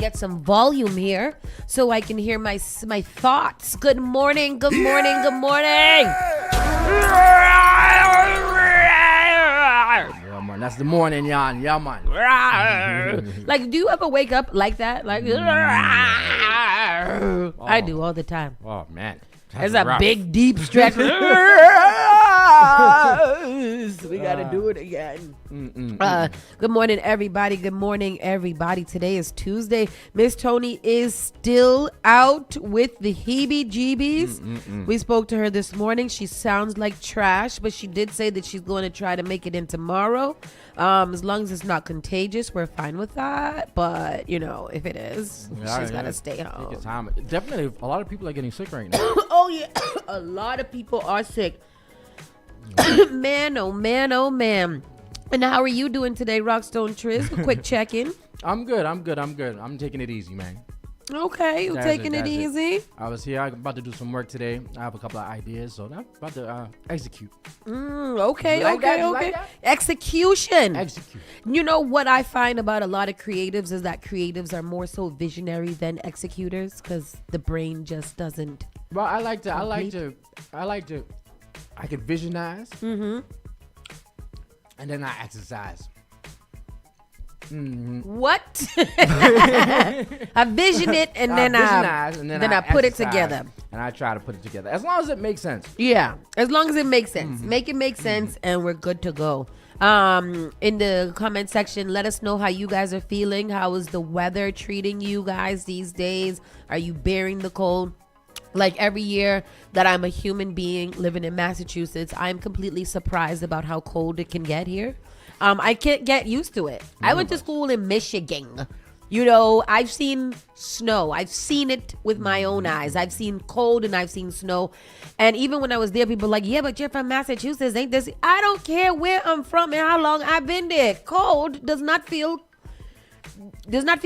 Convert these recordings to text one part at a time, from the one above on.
get some volume here so I can hear my thoughts. Good morning, good morning, good morning. Yeah, man, that's the morning yawn. Yeah, man. Like, do you ever wake up like that? Like, I do all the time. Oh, man. There's a big, deep stretch. We gotta do it again. Good morning, everybody. Good morning, everybody. Today is Tuesday. Miss Tony is still out with the heebie-jeebies. We spoke to her this morning. She sounds like trash, but she did say that she's going to try to make it in tomorrow. As long as it's not contagious, we're fine with that. But, you know, if it is, she's got to stay home. Take your time. Definitely, a lot of people are getting sick right now. Oh, yeah. A lot of people are sick. Man, oh, man, oh, man. And how are you doing today, Rockstone Triz? A quick check-in. I'm good. I'm taking it easy, man. Okay, you're taking it easy. I was here. I'm about to do some work today. I have a couple of ideas, so I'm about to execute. Okay. Execution. You know what I find about a lot of creatives is that creatives are more so visionary than executors because the brain just doesn't. Well, I can visionize. And then I exercise. What? I vision it and then I put it together. And I try to put it together as long as it makes sense. Yeah, as long as it makes sense. Make it make sense and we're good to go. In the comment section, let us know how you guys are feeling. How is the weather treating you guys these days? Are you bearing the cold? Like every year that I'm a human being living in Massachusetts, I'm completely surprised about how cold it can get here. I can't get used to it. I went to school in Michigan. You know, I've seen snow. I've seen it with my own eyes. I've seen cold and I've seen snow. And even when I was there, people were like, yeah, but you're from Massachusetts. Ain't this? I don't care where I'm from and how long I've been there. Cold does not feel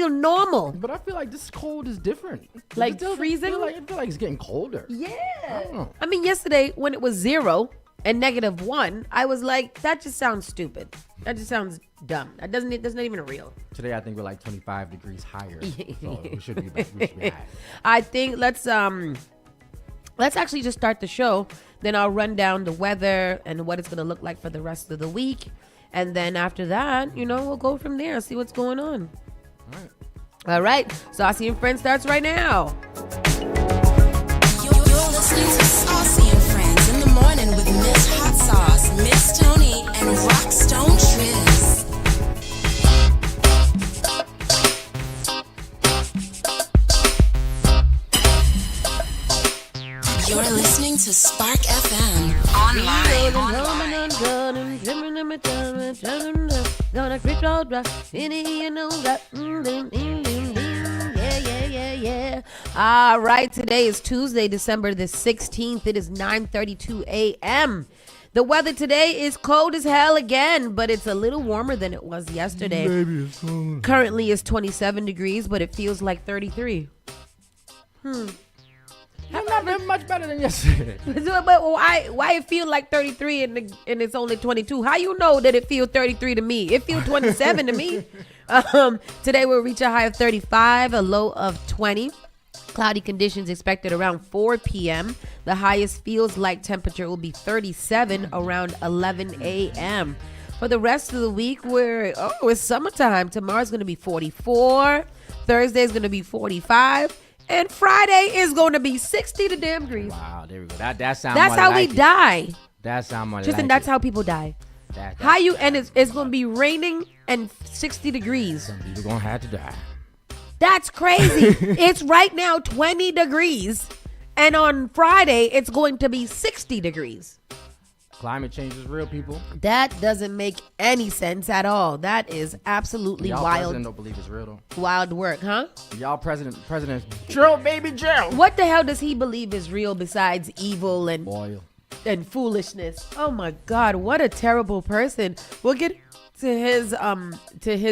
normal. But I feel like this cold is different. Like freezing? I feel like it's getting colder. Yeah. I mean, yesterday when it was 0 and -1, I was like, that just sounds stupid. That just sounds dumb. That's not even real. Today I think we're like 25 degrees higher. So we should be high. I think let's actually just start the show. Then I'll run down the weather and what it's gonna look like for the rest of the week. And then after that, you know, we'll go from there, see what's going on. All right. Saucy and Friends starts right now. You're listening to Saucy and Friends in the morning with Miss Hot Sauce, Miss Tony, and Rockstone Triz. You're listening to Spark FM online. Gonna creep all dry. You know that. Yeah. All right. Today is Tuesday, December the 16th. It is 9:32 a.m. The weather today is cold as hell again, but it's a little warmer than it was yesterday. Currently it's 27 degrees, but it feels like 33. I've not been much better than yesterday. But why it feel like 33 and it's only 22? How you know that it feel 33 to me? It feel 27 to me. Today we'll reach a high of 35, a low of 20. Cloudy conditions expected around 4 p.m. The highest feels like temperature will be 37 around 11 a.m. For the rest of the week, it's summertime. Tomorrow's going to be 44. Thursday's going to be 45. And Friday is going to be 60 to damn degrees. Wow, there we go. That sounds. That's how we die. That sounds more Tristan, that's how people die. It's going to be raining and 60 degrees. Some people going to have to die. That's crazy. It's right now 20 degrees. And on Friday, it's going to be 60 degrees. Climate change is real, people. That doesn't make any sense at all. That is absolutely Y'all wild. President don't believe it's real, though. Wild work, huh? Y'all president, Jill, baby Jill. What the hell does he believe is real besides evil and oil and foolishness? Oh my God, what a terrible person. We'll get to his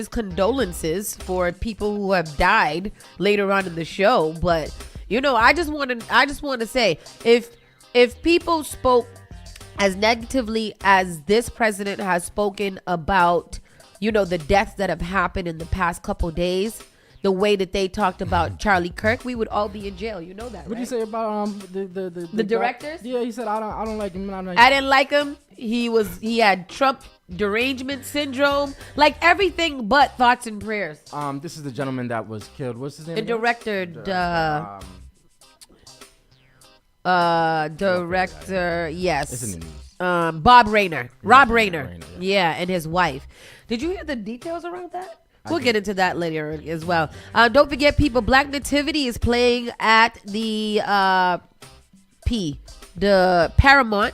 condolences for people who have died later on in the show, but you know, I just want to say, if people spoke as negatively as this president has spoken about, you know, the deaths that have happened in the past couple days, the way that they talked about Charlie Kirk, we would all be in jail. You know that, What right? did you say about The directors? Yeah, he said I don't like him. I didn't like him. He had Trump derangement syndrome, like everything but thoughts and prayers. This is the gentleman that was killed. What's his name? The again? director, yes. It's in the news. Bob Rayner, Rob Rob Rayner, Rayner, yeah, and his wife. Did you hear the details around that? We'll get into that later as well. Don't forget, people, Black Nativity is playing at the the Paramount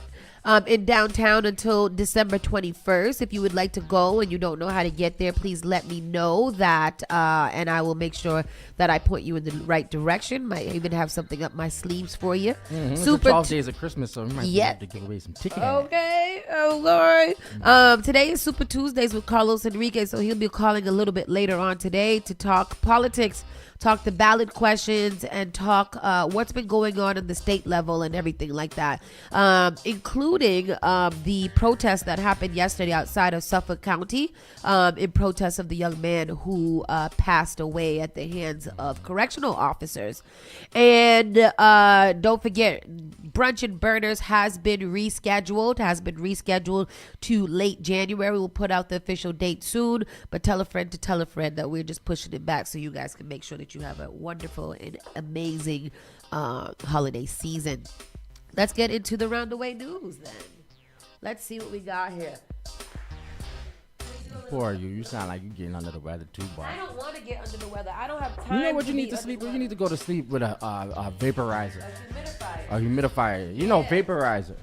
in downtown until December 21st. If you would like to go and you don't know how to get there, please let me know that, and I will make sure that I point you in the right direction. Might even have something up my sleeves for you. It's the 12 days of Christmas, so we might have to give away some tickets. Okay, oh Lord. Today is Super Tuesdays with Carlos Enrique, so he'll be calling a little bit later on today to talk politics, talk the ballot questions, and talk what's been going on in the state level and everything like that, including the protest that happened yesterday outside of Suffolk County in protest of the young man who passed away at the hands of correctional officers. And don't forget, Brunch and Burners has been rescheduled to late January. We'll put out the official date soon, but tell a friend to tell a friend that we're just pushing it back so you guys can make sure that you have a wonderful and amazing holiday season. Let's get into the roundaway news then. Let's see what we got here. Poor you. You sound like you're getting under the weather too, boy. I don't want to get under the weather. I don't have time. You know what to you need be to under sleep the with? You need to go to sleep with a vaporizer. A humidifier. A humidifier. You know, vaporizer.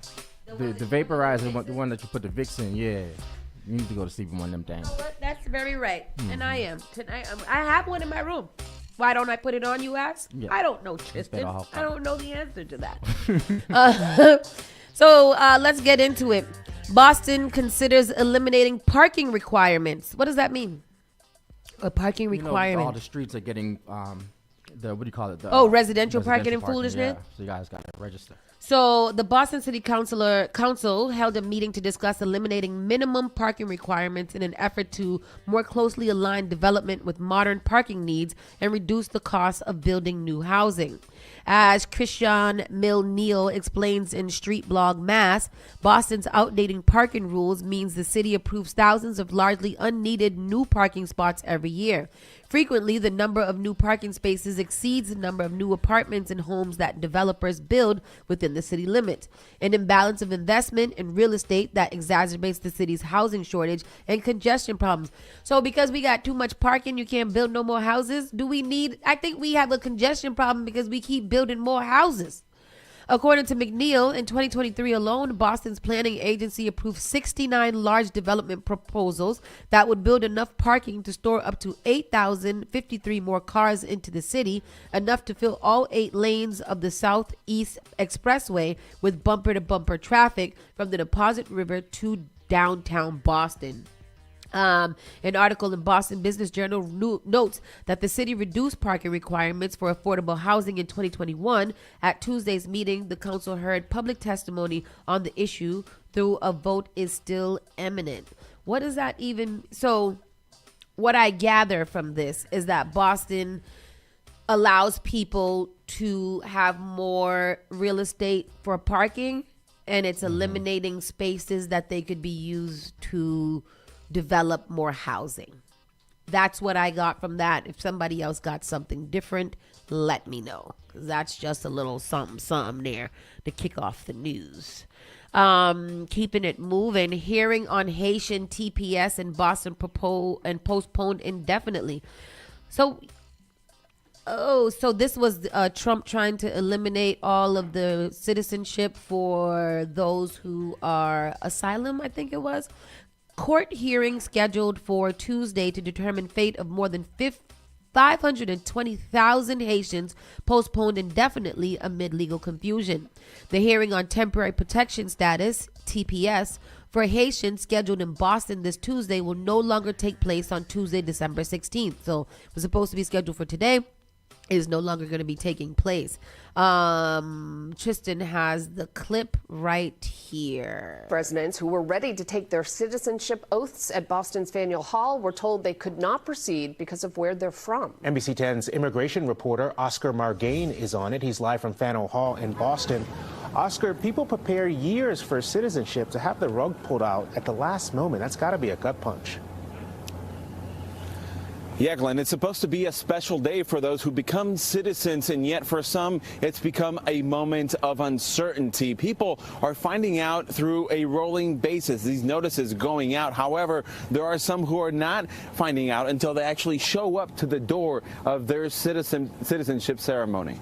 The vaporizer, the one that you put the Vicks in, yeah. You need to go to sleep in one of them things. You know what? That's very right. And I am. Tonight, I have one in my room. Why don't I put it on, you ask? Yeah. I don't know, Tristan. better off. I don't know the answer to that. So let's get into it. Boston considers eliminating parking requirements. What does that mean? A parking requirement. All the streets are getting what do you call it? Residential parking and foolishness? Yeah. So you guys got to register. So the Boston City Council held a meeting to discuss eliminating minimum parking requirements in an effort to more closely align development with modern parking needs and reduce the cost of building new housing. As Christian Milne explains in Street Blog Mass, Boston's outdated parking rules means the city approves thousands of largely unneeded new parking spots every year. Frequently, the number of new parking spaces exceeds the number of new apartments and homes that developers build within the city limits. An imbalance of investment in real estate that exacerbates the city's housing shortage and congestion problems. So because we got too much parking, you can't build no more houses? I think we have a congestion problem because we keep building more houses. According to McNeil, in 2023 alone, Boston's planning agency approved 69 large development proposals that would build enough parking to store up to 8,053 more cars into the city, enough to fill all 8 lanes of the Southeast Expressway with bumper-to-bumper traffic from the Deposit River to downtown Boston. An article in Boston Business Journal notes that the city reduced parking requirements for affordable housing in 2021. At Tuesday's meeting, the council heard public testimony on the issue, though a vote is still imminent. What does that even... So what I gather from this is that Boston allows people to have more real estate for parking, and it's eliminating spaces that they could be used to develop more housing. That's what I got from that. If somebody else got something different, let me know. 'Cause that's just a little something there to kick off the news. Keeping it moving. Hearing on Haitian TPS in Boston postponed indefinitely. So this was Trump trying to eliminate all of the citizenship for those who are asylum, I think it was. Court hearing scheduled for Tuesday to determine fate of more than 520,000 Haitians postponed indefinitely amid legal confusion. The hearing on temporary protection status, TPS, for Haitians scheduled in Boston this Tuesday will no longer take place on Tuesday, December 16th. So it was supposed to be scheduled for today. is no longer going to be taking place. Tristan has the clip right here. Residents who were ready to take their citizenship oaths at Boston's Faneuil Hall were told they could not proceed because of where they're from. NBC 10's immigration reporter Oscar Margain is on it. He's live from Faneuil Hall in Boston. Oscar, people prepare years for citizenship. To have the rug pulled out at the last moment, that's got to be a gut punch. Yeah, Glenn, it's supposed to be a special day for those who become citizens, and yet for some, it's become a moment of uncertainty. People are finding out through a rolling basis, these notices going out. However, there are some who are not finding out until they actually show up to the door of their citizenship ceremony.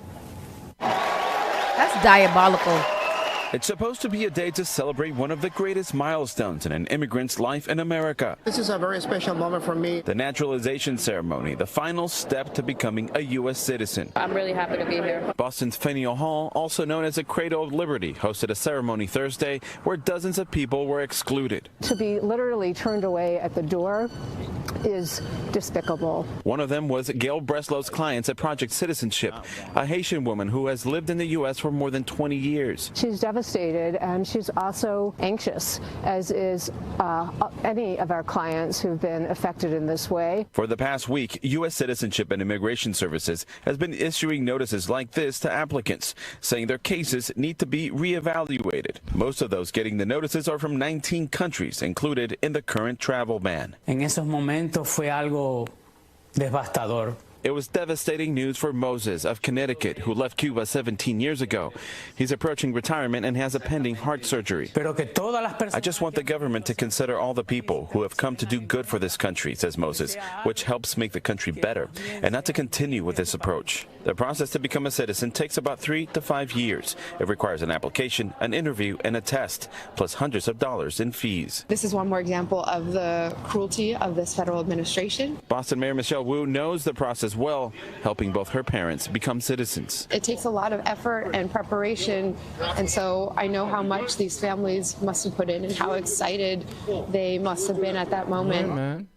That's diabolical. It's supposed to be a day to celebrate one of the greatest milestones in an immigrant's life in America. This is a very special moment for me. The naturalization ceremony, the final step to becoming a U.S. citizen. I'm really happy to be here. Boston's Faneuil Hall, also known as the Cradle of Liberty, hosted a ceremony Thursday where dozens of people were excluded. To be literally turned away at the door is despicable. One of them was Gail Breslow's clients at Project Citizenship, a Haitian woman who has lived in the U.S. for more than 20 years. She's devastated, and she's also anxious, as is any of our clients who've been affected in this way. For the past week, U.S. Citizenship and Immigration Services has been issuing notices like this to applicants, saying their cases need to be reevaluated. Most of those getting the notices are from 19 countries included in the current travel ban. En esos momentos fue algo devastador. It was devastating news for Moses of Connecticut, who left Cuba 17 years ago. He's approaching retirement and has a pending heart surgery. I just want the government to consider all the people who have come to do good for this country, says Moses, which helps make the country better, and not to continue with this approach. The process to become a citizen takes about 3 to 5 years. It requires an application, an interview, and a test, plus hundreds of dollars in fees. This is one more example of the cruelty of this federal administration. Boston Mayor Michelle Wu knows the process well, helping both her parents become citizens. It takes a lot of effort and preparation, and so I know how much these families must have put in and how excited they must have been at that moment. Yeah, man.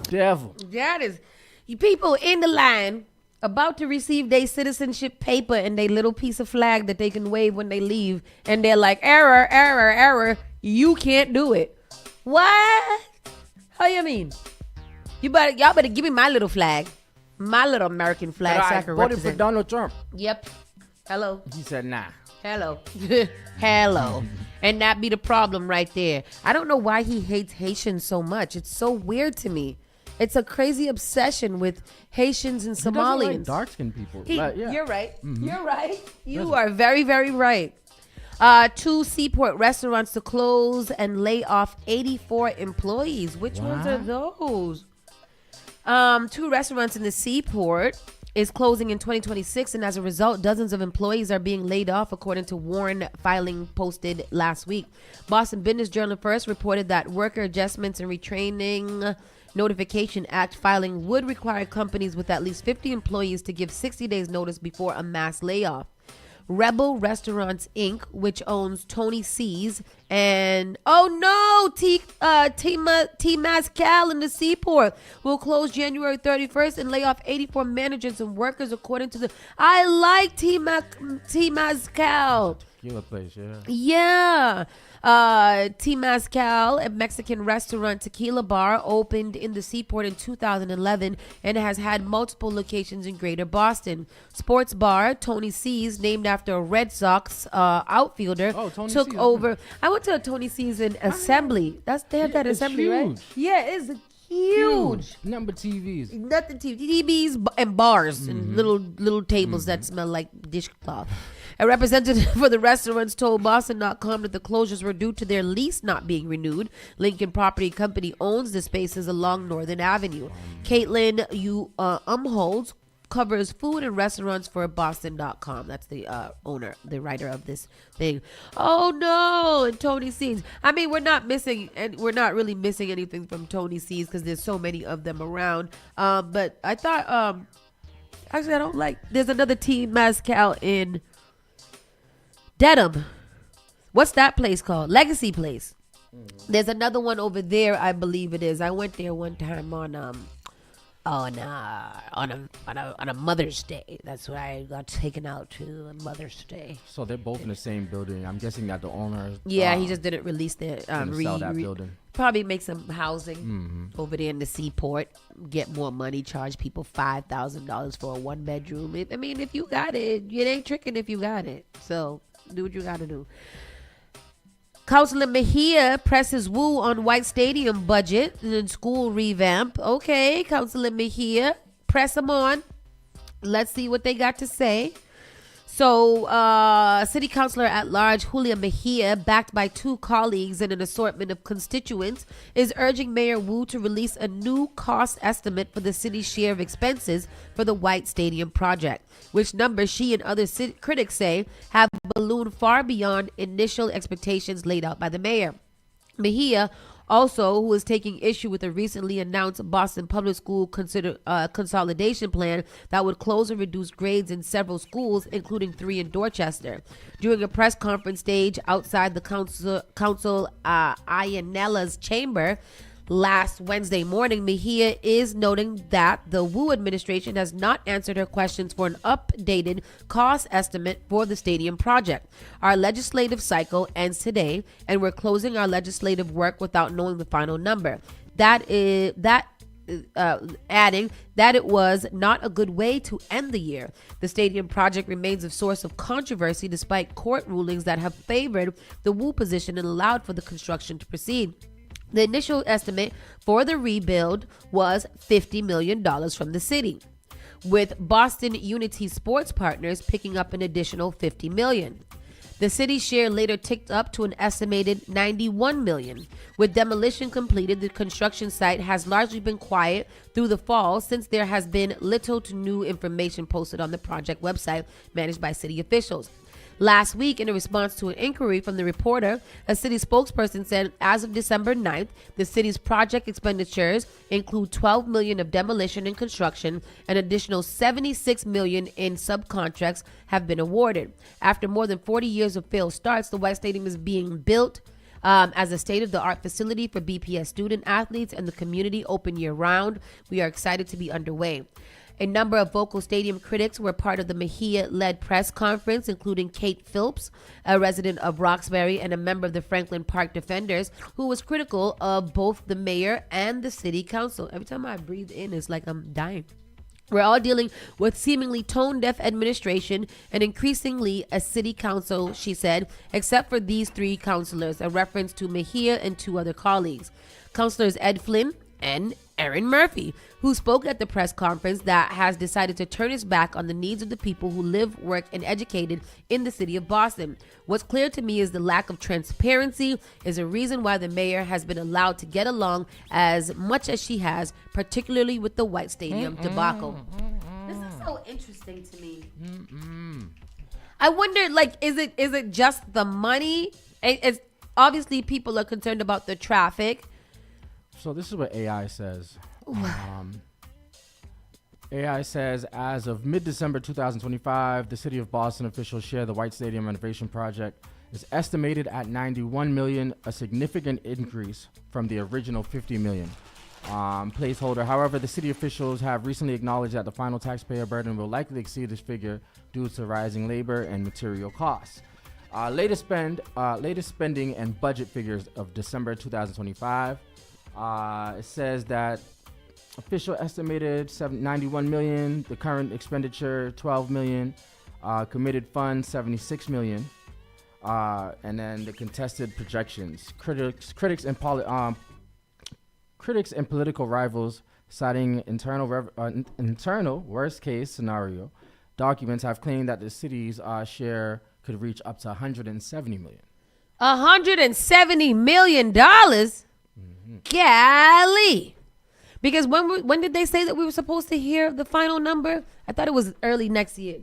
Devil. That is, you people in the line about to receive their citizenship paper and their little piece of flag that they can wave when they leave, and they're like, error, error, error, you can't do it. What? How you mean? Y'all better give me my little flag, my little American flag, so I can voted represent. for Donald Trump. Yep. Hello. He said nah. Hello. Hello. And that be the problem right there. I don't know why he hates Haitians so much. It's so weird to me. It's a crazy obsession with Haitians and He doesn't like Somalians. dark-skinned people. Yeah. Yeah. You're right. Mhm. You're right. You are very, very right. 2 seaport restaurants to close and lay off 84 employees. Which ones are those? 2 restaurants in the seaport is closing in 2026, and as a result, dozens of employees are being laid off, according to Warren filing posted last week. Boston Business Journal first reported that Worker Adjustments and Retraining Notification Act filing would require companies with at least 50 employees to give 60 days notice before a mass layoff. Rebel Restaurants Inc., which owns Tony C's and T Mascal in the Seaport, will close January 31st and lay off 84 managers and workers, according to the. I like T Mascal. Tequila place, yeah. Yeah. T Mascal, a Mexican restaurant tequila bar, opened in the Seaport in 2011 and has had multiple locations in Greater Boston. Sports bar Tony C's, named after a Red Sox outfielder, took C's, over. I went to a Tony C's in Assembly. They have that It's Assembly, huge. right? Yeah, it's huge. Number TVs. Nothing TVs and bars and little tables that smell like dishcloth. A representative for the restaurants told Boston.com that the closures were due to their lease not being renewed. Lincoln Property Company owns the spaces along Northern Avenue. Caitlin Umholtz covers food and restaurants for Boston.com. That's the owner, the writer of this thing. Oh no! And Tony C's. I mean, we're not really missing anything from Tony C's because there's so many of them around. But I thought, actually, I don't like. There's another T Mascal in Dedham. What's that place called? Legacy Place. There's another one over there, I believe it is. I went there one time on on a Mother's Day. That's why I got taken out to a Mother's Day. So they're both in the same building. I'm guessing that the owner. Yeah, he just didn't release the sell that building. Probably make some housing over there in the seaport. Get more money. Charge people $5,000 for a 1-bedroom. I mean, if you got it, it ain't tricking if you got it. So do what you got to do. Councilor Mejia presses woo on White Stadium budget and school revamp. Okay, Councilor Mejia, press them on. Let's see what they got to say. So, City Councilor at Large Julia Mejia, backed by 2 colleagues and an assortment of constituents, is urging Mayor Wu to release a new cost estimate for the city's share of expenses for the White Stadium project, which numbers she and other critics say have ballooned far beyond initial expectations laid out by the mayor. Mejia, also, who is taking issue with a recently announced Boston Public School consolidation plan that would close or reduce grades in several schools, including 3 in Dorchester. During a press conference stage outside the Council Ianella's chamber last Wednesday morning, Mejia is noting that the Wu administration has not answered her questions for an updated cost estimate for the stadium project. Our legislative cycle ends today, and we're closing our legislative work without knowing the final number. Adding that it was not a good way to end the year. The stadium project remains a source of controversy despite court rulings that have favored the Wu position and allowed for the construction to proceed. The initial estimate for the rebuild was $50 million from the city, with Boston Unity Sports Partners picking up an additional $50 million. The city's share later ticked up to an estimated $91 million. With demolition completed, the construction site has largely been quiet through the fall since there has been little to new information posted on the project website managed by city officials. Last week, in a response to an inquiry from the reporter, a city spokesperson said as of December 9th, the city's project expenditures include $12 million of demolition and construction. An additional $76 million in subcontracts have been awarded. After more than 40 years of failed starts, the White Stadium is being built as a state-of-the-art facility for BPS student athletes and the community open year-round. We are excited to be underway. A number of vocal stadium critics were part of the Mejia-led press conference, including Kate Phillips, a resident of Roxbury and a member of the Franklin Park Defenders, who was critical of both the mayor and the city council. Every time I breathe in, it's like I'm dying. We're all dealing with seemingly tone-deaf administration and increasingly a city council, she said, except for these 3 councilors, a reference to Mejia and 2 other colleagues. Councilors Ed Flynn and Erin Murphy, who spoke at the press conference that has decided to turn its back on the needs of the people who live, work, and educated in the city of Boston. What's clear to me is the lack of transparency is a reason why the mayor has been allowed to get along as much as she has, particularly with the White Stadium debacle. This is so interesting to me. I wonder, like, is it just the money? It's obviously people are concerned about the traffic. So this is what AI says. AI says, as of mid-December 2025, the city of Boston officials share the White Stadium renovation project is estimated at $91 million, a significant increase from the original $50 million placeholder. However, the city officials have recently acknowledged that the final taxpayer burden will likely exceed this figure due to rising labor and material costs. Latest spending and budget figures of December 2025. It says that official estimated $91 million, the current expenditure $12 million, committed funds $76 million, and then the contested projections. Critics and political rivals citing internal worst case scenario documents have claimed that the city's share could reach up to $170 million. $170 million. Golly. Because when did they say that we were supposed to hear the final number? I thought it was early next year.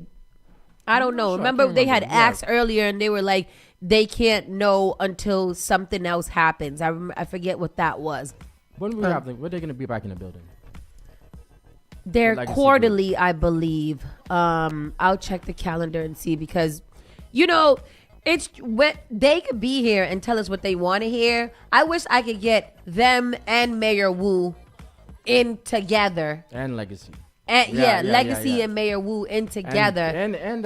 I don't know. Remember they had asked earlier and they were like, they can't know until something else happens. I forget what that was. When are they going to be back in the building? They're quarterly, I believe. I'll check the calendar and see because, you know, it's what they could be here and tell us what they want to hear. I wish I could get them and Mayor Wu in together. And Legacy. And Legacy and Mayor Wu in together. And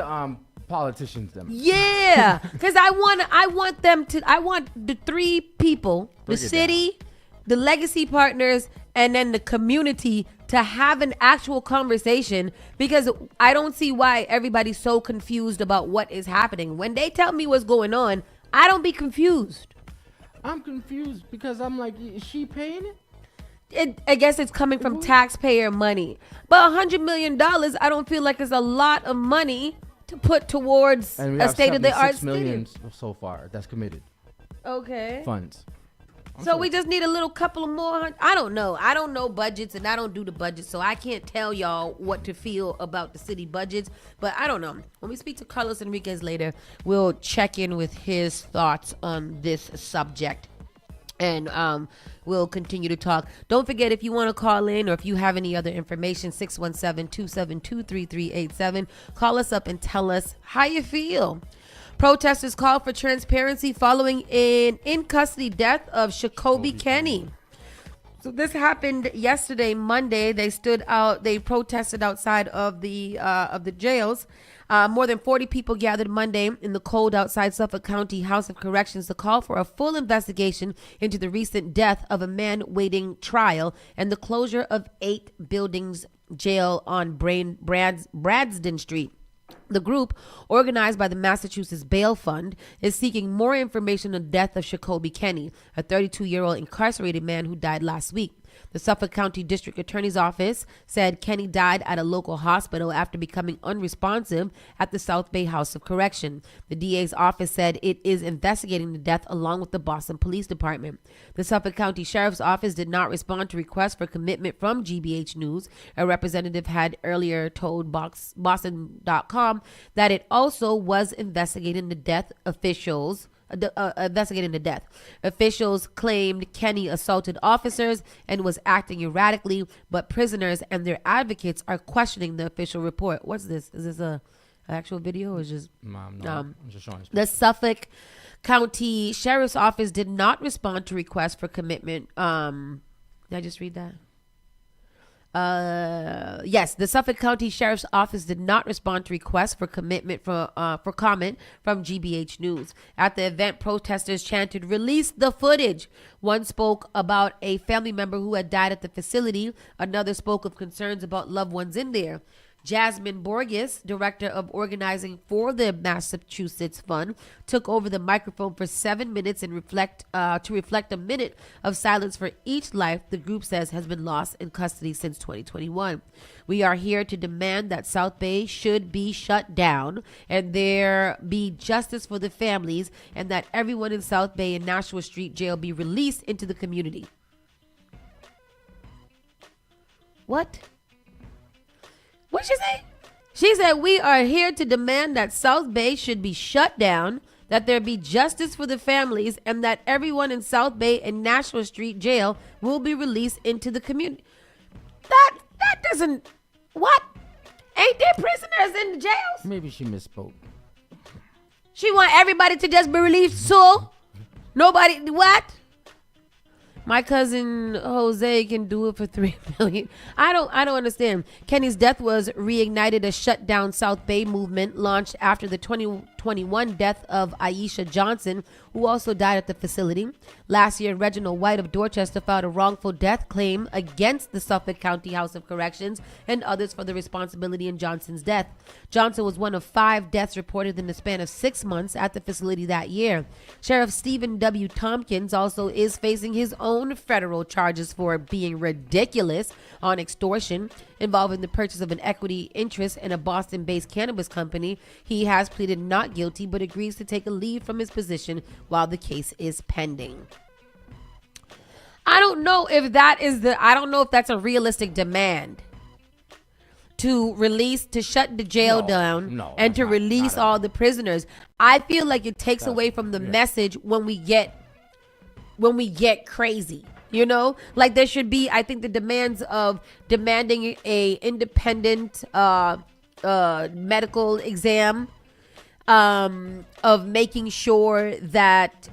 politicians them. Yeah, because I want them to. I want the three people, the city, the Legacy partners, and then the community to have an actual conversation, because I don't see why everybody's so confused about what is happening. When they tell me what's going on, I don't be confused. I'm confused because I'm like, is she paying it? I guess it's coming from taxpayer money. But $100 million, I don't feel like it's a lot of money to put towards a state-of-the-art stadium. So far that's committed. Okay. Funds. So we just need a little couple of more. I don't know. I don't know budgets, and I don't do the budget, so I can't tell y'all what to feel about the city budgets. But I don't know. When we speak to Carlos Enriquez later, we'll check in with his thoughts on this subject. And we'll continue to talk. Don't forget, if you want to call in or if you have any other information, 617-272-3387. Call us up and tell us how you feel. Protesters call for transparency following an in-custody death of Shakobi Kenny. So this happened yesterday, Monday. They protested outside of the jails. More than 40 people gathered Monday in the cold outside Suffolk County House of Corrections to call for a full investigation into the recent death of a man waiting trial and the closure of 8 buildings jail on Bradsden Street. The group, organized by the Massachusetts Bail Fund, is seeking more information on the death of Shakobi Kenny, a 32-year-old incarcerated man who died last week. The Suffolk County District Attorney's Office said Kenny died at a local hospital after becoming unresponsive at the South Bay House of Correction. The DA's office said it is investigating the death along with the Boston Police Department. The Suffolk County Sheriff's Office did not respond to requests for commitment from GBH News. A representative had earlier told Boston.com that it also was investigating the death. Officials claimed Kenny assaulted officers and was acting erratically, but prisoners and their advocates are questioning the official report. What's this? Is this an actual video or is just I'm just showing the Suffolk County Sheriff's Office did not respond to requests for commitment. Did I just read that? Yes, the Suffolk County Sheriff's Office did not respond to requests for commitment for comment from GBH News. At the event, protesters chanted, "Release the footage." One spoke about a family member who had died at the facility. Another spoke of concerns about loved ones in there. Jasmine Borges, director of organizing for the Massachusetts Fund, took over the microphone for 7 minutes and reflect a minute of silence for each life the group says has been lost in custody since 2021. "We are here to demand that South Bay should be shut down and there be justice for the families, and that everyone in South Bay and Nashua Street Jail be released into the community." What? What'd she say? She said, "We are here to demand that South Bay should be shut down, that there be justice for the families, and that everyone in South Bay and Nashua Street Jail will be released into the community." That doesn't... What? Ain't there prisoners in the jails? Maybe she misspoke. She want everybody to just be released, so nobody... What? My cousin Jose can do it for $3 million. I don't understand. Kenny's death was reignited a shut down South Bay movement launched after the 2021 death of Aisha Johnson, who also died at the facility. Last year, Reginald White of Dorchester filed a wrongful death claim against the Suffolk County House of Corrections and others for the responsibility in Johnson's death. Johnson was one of 5 deaths reported in the span of 6 months at the facility that year. Sheriff Stephen W. Tompkins also is facing his own federal charges for being ridiculous on extortion involving the purchase of an equity interest in a Boston-based cannabis company. He has pleaded not guilty but agrees to take a leave from his position while the case is pending. I don't know if that's a realistic demand to shut the jail down and to release all the prisoners. I feel like it takes away from the message when we get crazy, you know, like there should be, I think the demands of demanding a independent medical exam, of making sure that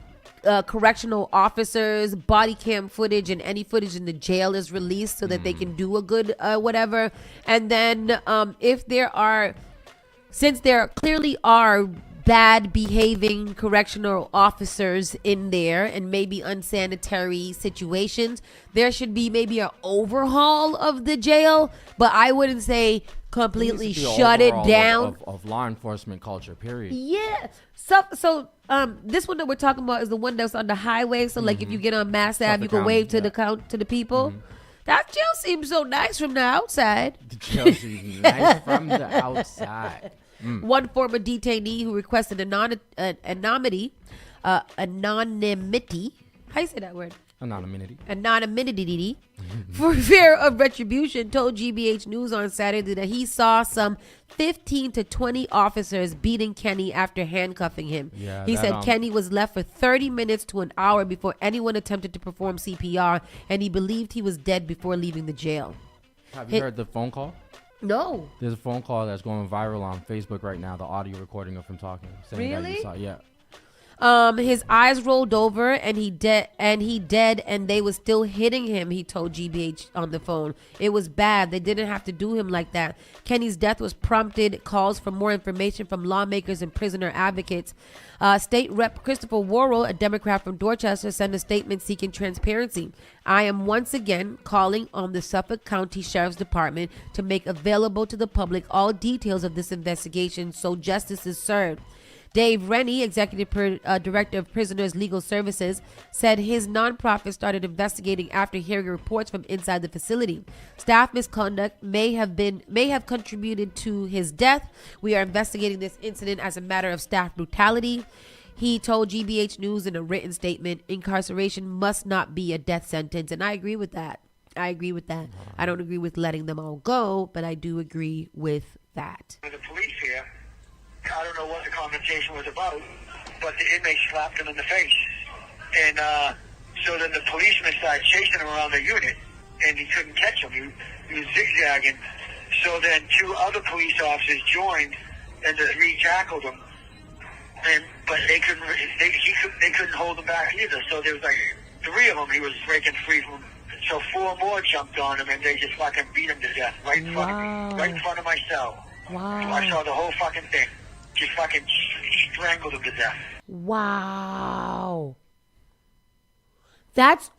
correctional officers, body cam footage, and any footage in the jail is released so that they can do a good whatever. And then since there clearly are bad behaving correctional officers in there and maybe unsanitary situations, there should be maybe an overhaul of the jail, but I wouldn't say completely shut it down of law enforcement culture, period. Yeah. So this one that we're talking about is the one that's on the highway. So like if you get on Mass Ave, you can wave to the people. That jail seems so nice from the outside. The jail seems nice from the outside. One former detainee who requested anonymity. How you say that word? Anonymity for fear of retribution told GBH News on Saturday that he saw some 15 to 20 officers beating Kenny after handcuffing him. He said Kenny was left for 30 minutes to an hour before anyone attempted to perform CPR, and he believed he was dead before leaving the jail. Have you heard the phone call? No. There's a phone call that's going viral on Facebook right now, the audio recording of him talking. Really? Yeah. His eyes rolled over and he dead and they was still hitting him, he told GBH on the phone. It was bad. They didn't have to do him like that. Kenny's death was prompted calls for more information from lawmakers and prisoner advocates. State Rep Christopher Worrell, a Democrat from Dorchester, sent a statement seeking transparency. I am once again calling on the Suffolk County Sheriff's Department to make available to the public all details of this investigation so justice is served. Dave Rennie, Executive Director of Prisoners Legal Services, said his nonprofit started investigating after hearing reports from inside the facility. Staff misconduct may have contributed to his death. We are investigating this incident as a matter of staff brutality. He told GBH News in a written statement, incarceration must not be a death sentence. And I agree with that. I don't agree with letting them all go, but I do agree with that. The police here, I don't know what the conversation was about, but the inmate slapped him in the face. And so then the policeman started chasing him around the unit, and he couldn't catch him. He was zigzagging. So then two other police officers joined, and the three tackled him. But they couldn't hold him back either. So there was like three of them he was breaking free from. So four more jumped on him, and they just fucking beat him to death right in front of me, right in front of my cell. Wow. I saw the whole fucking thing. Just fucking strangled him to death. Wow. That's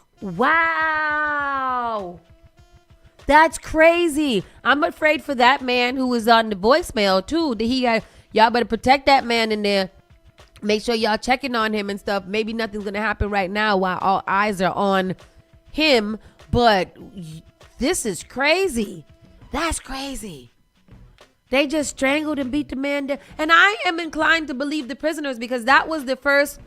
crazy. I'm afraid for that man who was on the voicemail too. Y'all better protect that man in there. Make sure y'all checking on him and stuff. Maybe nothing's gonna happen right now while all eyes are on him, but this is crazy. That's crazy. They just strangled and beat the man down. And I am inclined to believe the prisoners because that was the first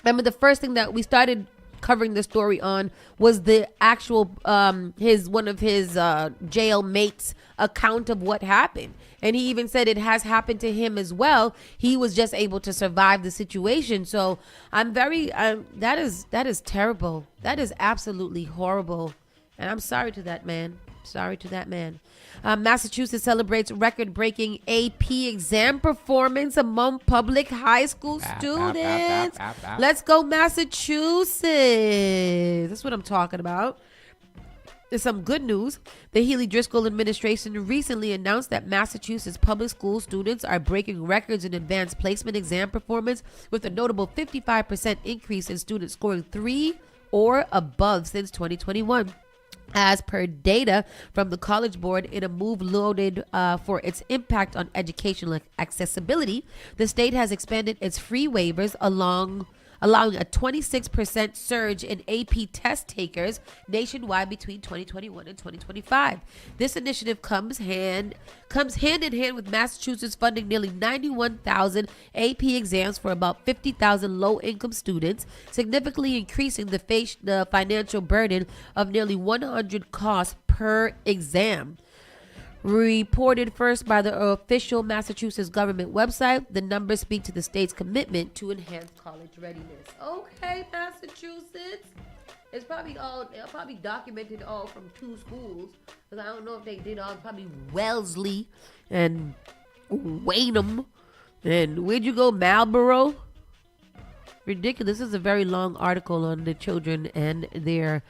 thing that we started covering the story on was the actual one of his jail mates account of what happened. And he even said it has happened to him as well. He was just able to survive the situation. So I'm that is terrible. That is absolutely horrible. And I'm sorry to that man. Massachusetts celebrates record-breaking AP exam performance among public high school students. Let's go, Massachusetts. That's what I'm talking about. There's some good news. The Healy-Driscoll administration recently announced that Massachusetts public school students are breaking records in advanced placement exam performance with a notable 55% increase in students scoring 3 or above since 2021. As per data from the College Board, in a move lauded for its impact on educational accessibility, the state has expanded its free waivers allowing a 26% surge in AP test takers nationwide between 2021 and 2025. This initiative comes hand in hand with Massachusetts funding nearly 91,000 AP exams for about 50,000 low-income students, significantly increasing the financial burden of nearly 100 costs per exam. Reported first by the official Massachusetts government website, the numbers speak to the state's commitment to enhance college readiness. Okay, Massachusetts. It's probably documented all from 2 schools. Because I don't know if they did all, probably Wellesley and Waynham. And where'd you go, Marlboro? ridiculous. This is a very long article on the children and their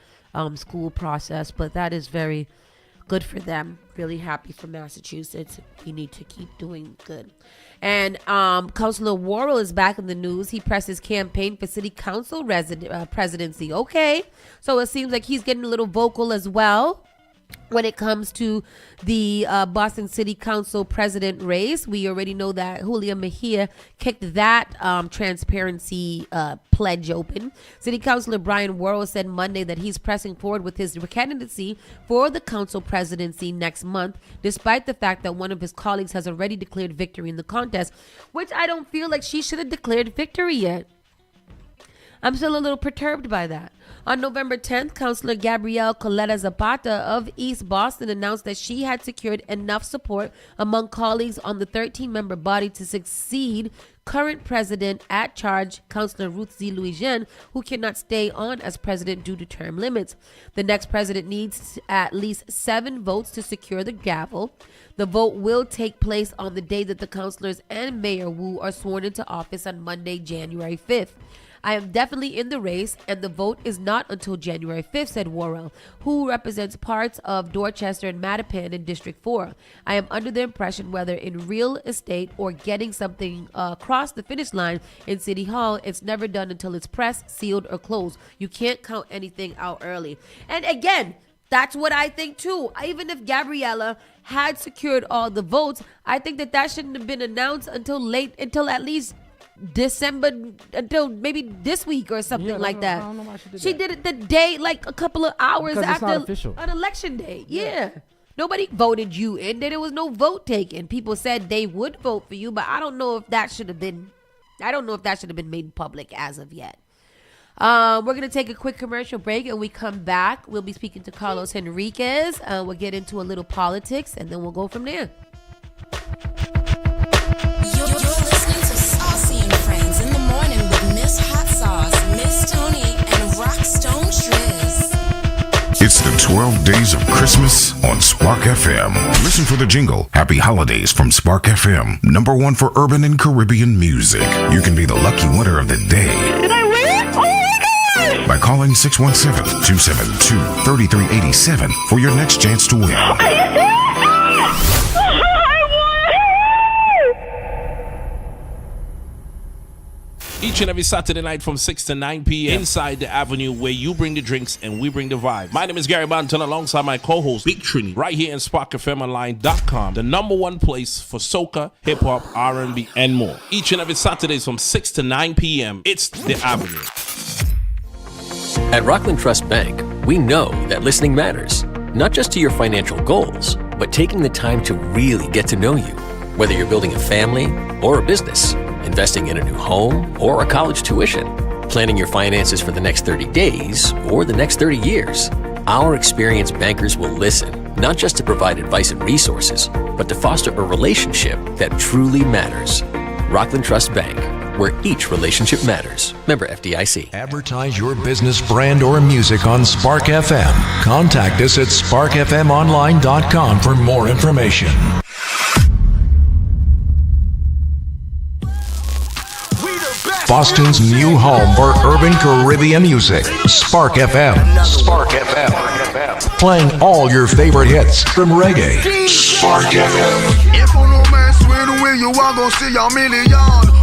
school process, but that is very good for them. Really happy for Massachusetts. We need to keep doing good. And Councilor Worrell is back in the news. He presses campaign for city council presidency. Okay, so it seems like he's getting a little vocal as well when it comes to the Boston City Council president race. We already know that Julia Mejia kicked that transparency pledge open. City Councilor Brian Worrell said Monday that he's pressing forward with his candidacy for the council presidency next month, despite the fact that one of his colleagues has already declared victory in the contest, which I don't feel like she should have declared victory yet. I'm still a little perturbed by that. On November 10th, Councilor Gabrielle Coletta Zapata of East Boston announced that she had secured enough support among colleagues on the 13-member body to succeed current president at charge, Councilor Ruth Z. Louisiane, who cannot stay on as president due to term limits. The next president needs at least 7 votes to secure the gavel. The vote will take place on the day that the councilors and Mayor Wu are sworn into office on Monday, January 5th. I am definitely in the race, and the vote is not until January 5th, said Worrell, who represents parts of Dorchester and Mattapan in District 4. I am under the impression whether in real estate or getting something across the finish line in City Hall, it's never done until it's pressed, sealed, or closed. You can't count anything out early. And again, that's what I think too. Even if Gabriella had secured all the votes, I think that shouldn't have been announced until at least December, until maybe this week or something like that. I don't know why she did it the day, like a couple of hours after an election day. Yeah. Nobody voted you in. There was no vote taken. People said they would vote for you, but I don't know if that should have been made public as of yet. We're going to take a quick commercial break, and we come back. We'll be speaking to Carlos Henriquez. We'll get into a little politics, and then we'll go from there. You're listening to Saucy and Friends in the morning with Miss Hot Sauce, Miss Tony, and Rockstone Triz. It's the 12 Days of Christmas on Spark FM. Listen for the jingle. Happy Holidays from Spark FM. #1 for urban and Caribbean music. You can be the lucky winner of the day. Did I win? Oh my God! By calling 617-272-3387 for your next chance to win. Are you serious? Each and every Saturday night from 6 to 9 p.m. inside the Avenue, where you bring the drinks and we bring the vibes. My name is Gary Banton alongside my co-host Big Trini, right here in SparkFMOnline.com, the #1 place for soca, hip-hop, R&B, and more. Each and every Saturdays from 6 to 9 p.m. It's the Avenue. At Rockland Trust Bank, we know that listening matters, not just to your financial goals, but taking the time to really get to know you. Whether you're building a family or a business, investing in a new home or a college tuition, planning your finances for the next 30 days or the next 30 years, our experienced bankers will listen, not just to provide advice and resources, but to foster a relationship that truly matters. Rockland Trust Bank, where each relationship matters. Member FDIC. Advertise your business, brand, or music on Spark FM. Contact us at sparkfmonline.com for more information. Boston's new home for urban Caribbean music. Spark FM. Spark FM. Playing all your favorite hits from reggae. Spark FM. If you no mess with we, you are gonna see a million.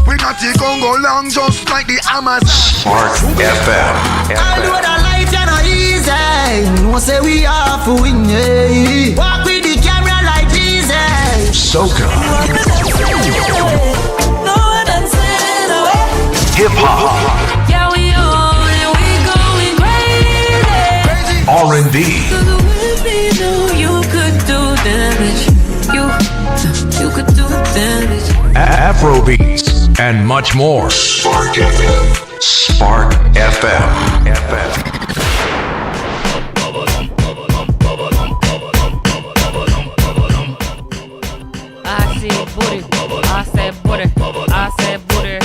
We got the Congo long just like the Amazon. Spark FM. I know that life is not easy. No say we are for win. Walk with the camera like Jesus. Soca. Hip hop. Yeah, we on and we going crazy. R&B. You could do damage. You could do damage. Afrobeats and much more. Spark FM. Spark FM. I see booty. I said booty. I said booty.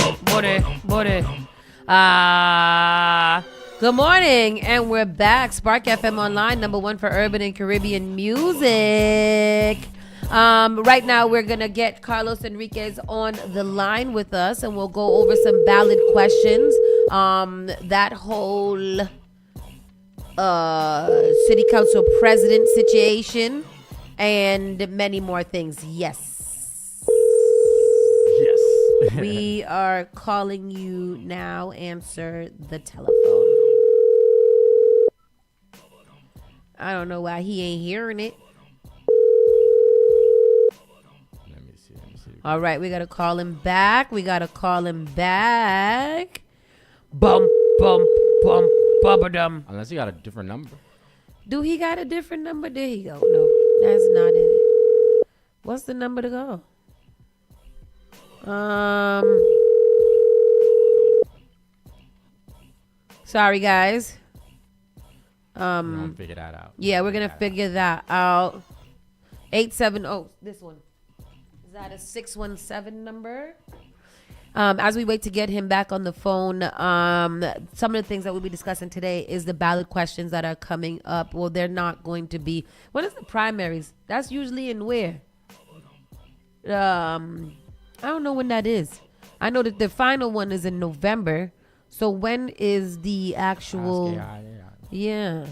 Good morning, and we're back. Spark FM Online, #1 for urban and Caribbean music. Right now, we're gonna get Carlos Henriquez on the line with us, and we'll go over some ballot questions that whole city council president situation, and many more things. Yes. We are calling you now. Answer the telephone. I don't know why he ain't hearing it. Let me see. All right, we got to call him back. Bump, bump, bump, bubba-dum. Unless he got a different number. Do he got a different number? There he go. No, that's not it. What's the number to go? Sorry, guys. We're gonna figure that out. Yeah, we're gonna figure that out. 870. This one. Is that a 617 number? As we wait to get him back on the phone, some of the things that we'll be discussing today is the ballot questions that are coming up. Well, they're not going to be. When is the primaries? That's usually in where? I don't know when that is. I know that the final one is in November. So when is the actual? Yeah.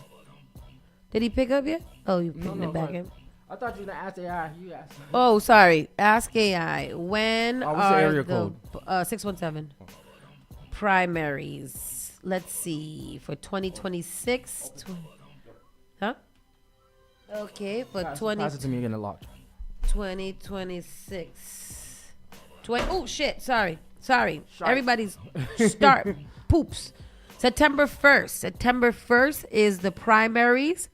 Did he pick up yet? Oh, you picked it back in. I thought you were gonna ask AI. You asked. Oh, sorry. Ask AI. When what's the area code? 617 primaries? Let's see, for 2026. Huh? Okay, for Pass it to me again a lot. 2026. Oh shit! Sorry. Everybody's start poops. September 1st. September 1st is the primaries.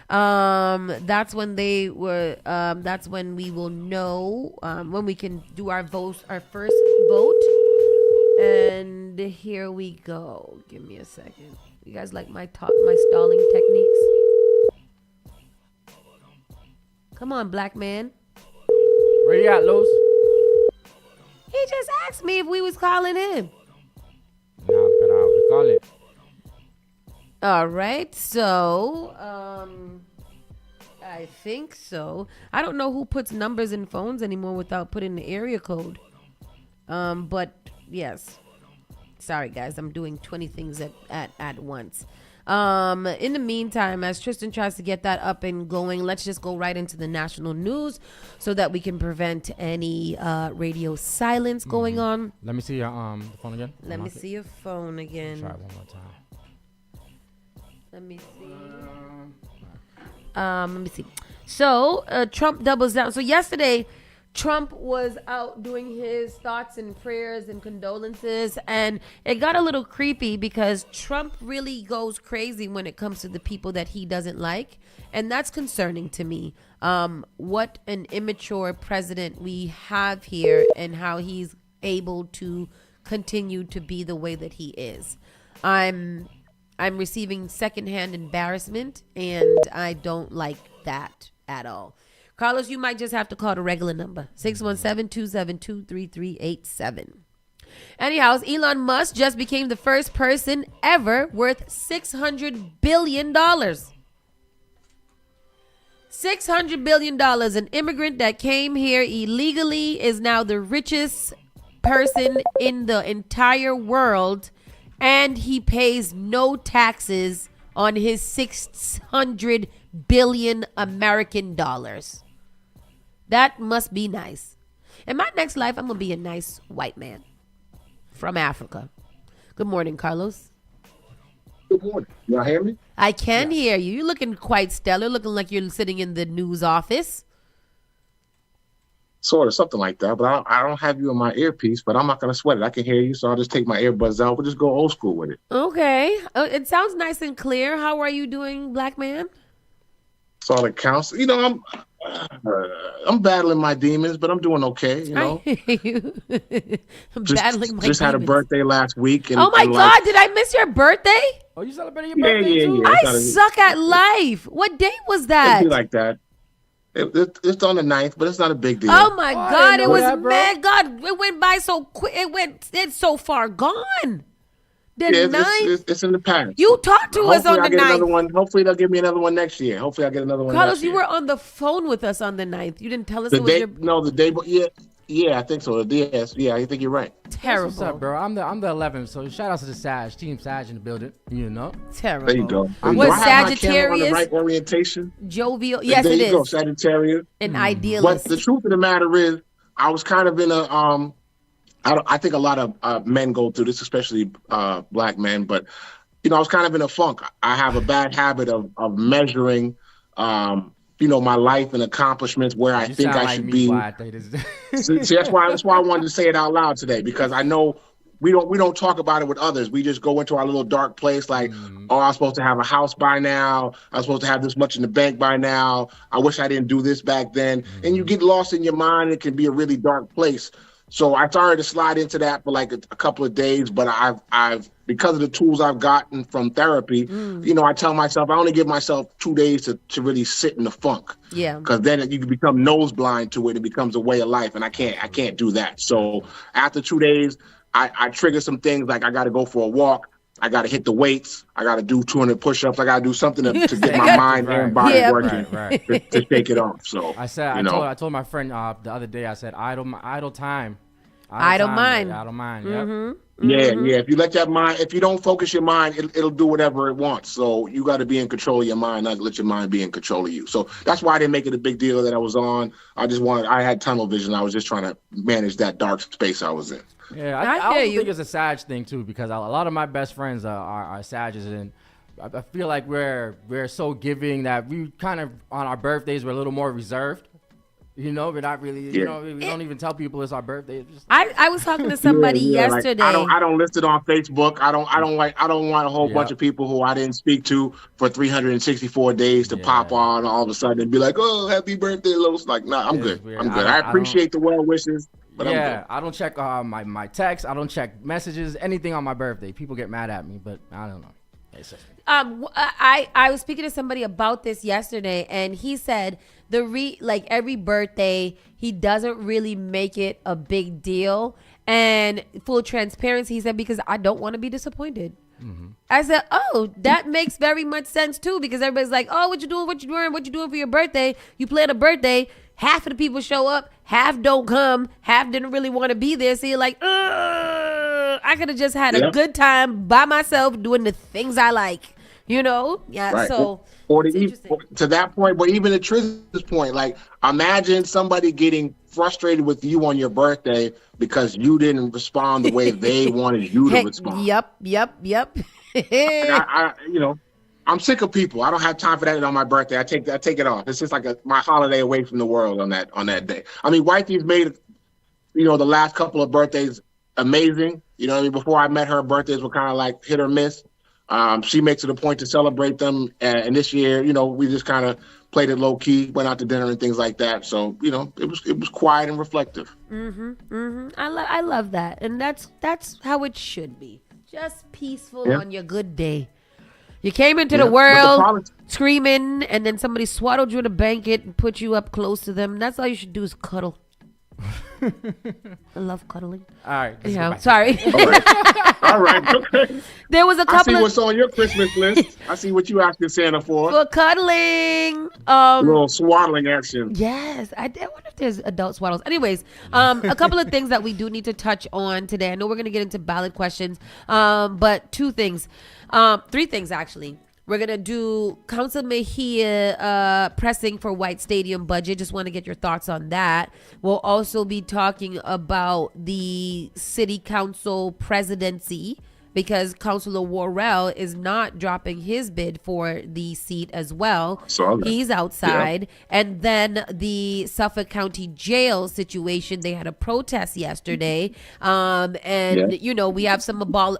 That's when they were. That's when we will know when we can do our votes, our first vote. And here we go. Give me a second. You guys like my stalling techniques? Come on, black man. Where you at, Los? He just asked me if we was calling him. Nah, but I'll call it. All right, so I think so. I don't know who puts numbers in phones anymore without putting the area code. But yes. Sorry guys, I'm doing 20 things at once. In the meantime, as Tristan tries to get that up and going, let's just go right into the national news so that we can prevent any radio silence going on. Let me see your the phone again. Let me see your phone again. Try it one more time. Let me see. Let me see. So Trump doubles down. So yesterday, Trump was out doing his thoughts and prayers and condolences, and it got a little creepy because Trump really goes crazy when it comes to the people that he doesn't like, and that's concerning to me. What an immature president we have here, and how he's able to continue to be the way that he is. I'm receiving secondhand embarrassment, and I don't like that at all. Carlos, you might just have to call the regular number, 617-272-3387. Anyhow, Elon Musk just became the first person ever worth $600 billion. $600 billion. An immigrant that came here illegally is now the richest person in the entire world, and he pays no taxes on his 600 billion American dollars. That must be nice. In my next life, I'm going to be a nice white man from Africa. Good morning, Carlos. Good morning. Y'all hear me? I can hear you. You're looking quite stellar, looking like you're sitting in the news office. Sort of, something like that. But I don't have you in my earpiece, but I'm not going to sweat it. I can hear you, so I'll just take my earbuds out. We'll just go old school with it. Okay. It sounds nice and clear. How are you doing, black man? That's all that counts. You know, I'm battling my demons, but I'm doing okay. You know, I hear you. I'm battling my just demons. had a birthday last week. And, oh my God! Did I miss your birthday? Oh, you celebrating your birthday too? Yeah. I suck at life. What day was that? It'd be like that. It's on the 9th, but it's not a big deal. Oh my God! It was mad. God, it went by so quick. It's so far gone. The 9th. It's in the past. You talked to us on the 9th. Hopefully they'll give me another one next year. Hopefully I'll get another one. Carlos, next year. you were on the phone with us on the 9th. You didn't tell us it was your. No, the day. Yeah, Yeah, I think so. Yes, yeah, I think you're right. Terrible. What's up, bro? I'm the 11th, so shout out to the Sag team, Sag in the building. You know, terrible. There you go. Was I have my camera on the Sagittarius right orientation? jovial? Yes, there it you is. go, Sagittarius. An idealist. But the truth of the matter is, I was kind of in a I think a lot of men go through this, especially black men. But I was kind of in a funk. I have a bad habit of measuring. My life and accomplishments where I think I should be. See, that's why I wanted to say it out loud today, because I know we don't talk about it with others. We just go into our little dark place like, oh, I'm supposed to have a house by now. I'm supposed to have this much in the bank by now. I wish I didn't do this back then. And you get lost in your mind. It can be a really dark place. So I started to slide into that for like a couple of days, but I've because of the tools I've gotten from therapy, I tell myself I only give myself 2 days to really sit in the funk. Yeah. Because then you can become nose blind to it. It becomes a way of life, and I can't do that. So after 2 days, I trigger some things like I got to go for a walk. I got to hit the weights. I got to do 200 push-ups. I got to do something to get my mind and body working to shake it off. So I told my friend the other day, I said, idle time. I don't mind. I don't mind. Yeah. If you let that mind, if you don't focus your mind, it'll do whatever it wants. So you got to be in control of your mind, not let your mind be in control of you. So that's why I didn't make it a big deal that I was on. I had tunnel vision. I was just trying to manage that dark space I was in. Yeah, I also think it's a Sag thing too, because a lot of my best friends are Sages, and I feel like we're so giving that we kind of on our birthdays we're a little more reserved. We're not really. We don't even tell people it's our birthday. I was talking to somebody yesterday. Like, I don't list it on Facebook. I don't want a whole bunch of people who I didn't speak to for 364 days to pop on all of a sudden and be like, "Oh, happy birthday, Los!" Like, nah, I'm good. I'm good. I appreciate the well wishes. But I don't check my texts. I don't check messages, anything on my birthday. People get mad at me, but I don't know. It's just me. I was speaking to somebody about this yesterday, and he said every birthday he doesn't really make it a big deal. And full transparency, he said, because I don't want to be disappointed. I said, oh, that makes very much sense too, because everybody's like, oh, what you doing for your birthday? You plan a birthday. Half of the people show up, half don't come, half didn't really want to be there. So you're like, I could have just had a good time by myself doing the things I like, Yeah, right. So or to that point, but even to Trish's point, like imagine somebody getting frustrated with you on your birthday because you didn't respond the way they wanted you to respond. Yep. I'm sick of people. I don't have time for that on my birthday. I take it off. It's just like my holiday away from the world on that day. I mean, Wifey's made, the last couple of birthdays amazing. Before I met her, birthdays were kind of like hit or miss. She makes it a point to celebrate them. And this year, we just kind of played it low key, went out to dinner and things like that. So, it was quiet and reflective. I love that. And that's how it should be. Just peaceful on your good day. You came into the world screaming, and then somebody swaddled you in a blanket and put you up close to them. That's all you should do is cuddle. I love cuddling. All right. Yeah, sorry. All right. Okay. There was a couple. I see what's on your Christmas list. I see what you asking Santa for. For cuddling. A little swaddling action. Yes. I wonder if there's adult swaddles. Anyways, a couple of things that we do need to touch on today. I know we're going to get into ballot questions, but 2 things. 3 things, actually. We're going to do Council Mejia pressing for White Stadium budget. Just want to get your thoughts on that. We'll also be talking about the city council presidency, because Councilor Worrell is not dropping his bid for the seat as well. He's outside. Yeah. And then the Suffolk County Jail situation, they had a protest yesterday. We have some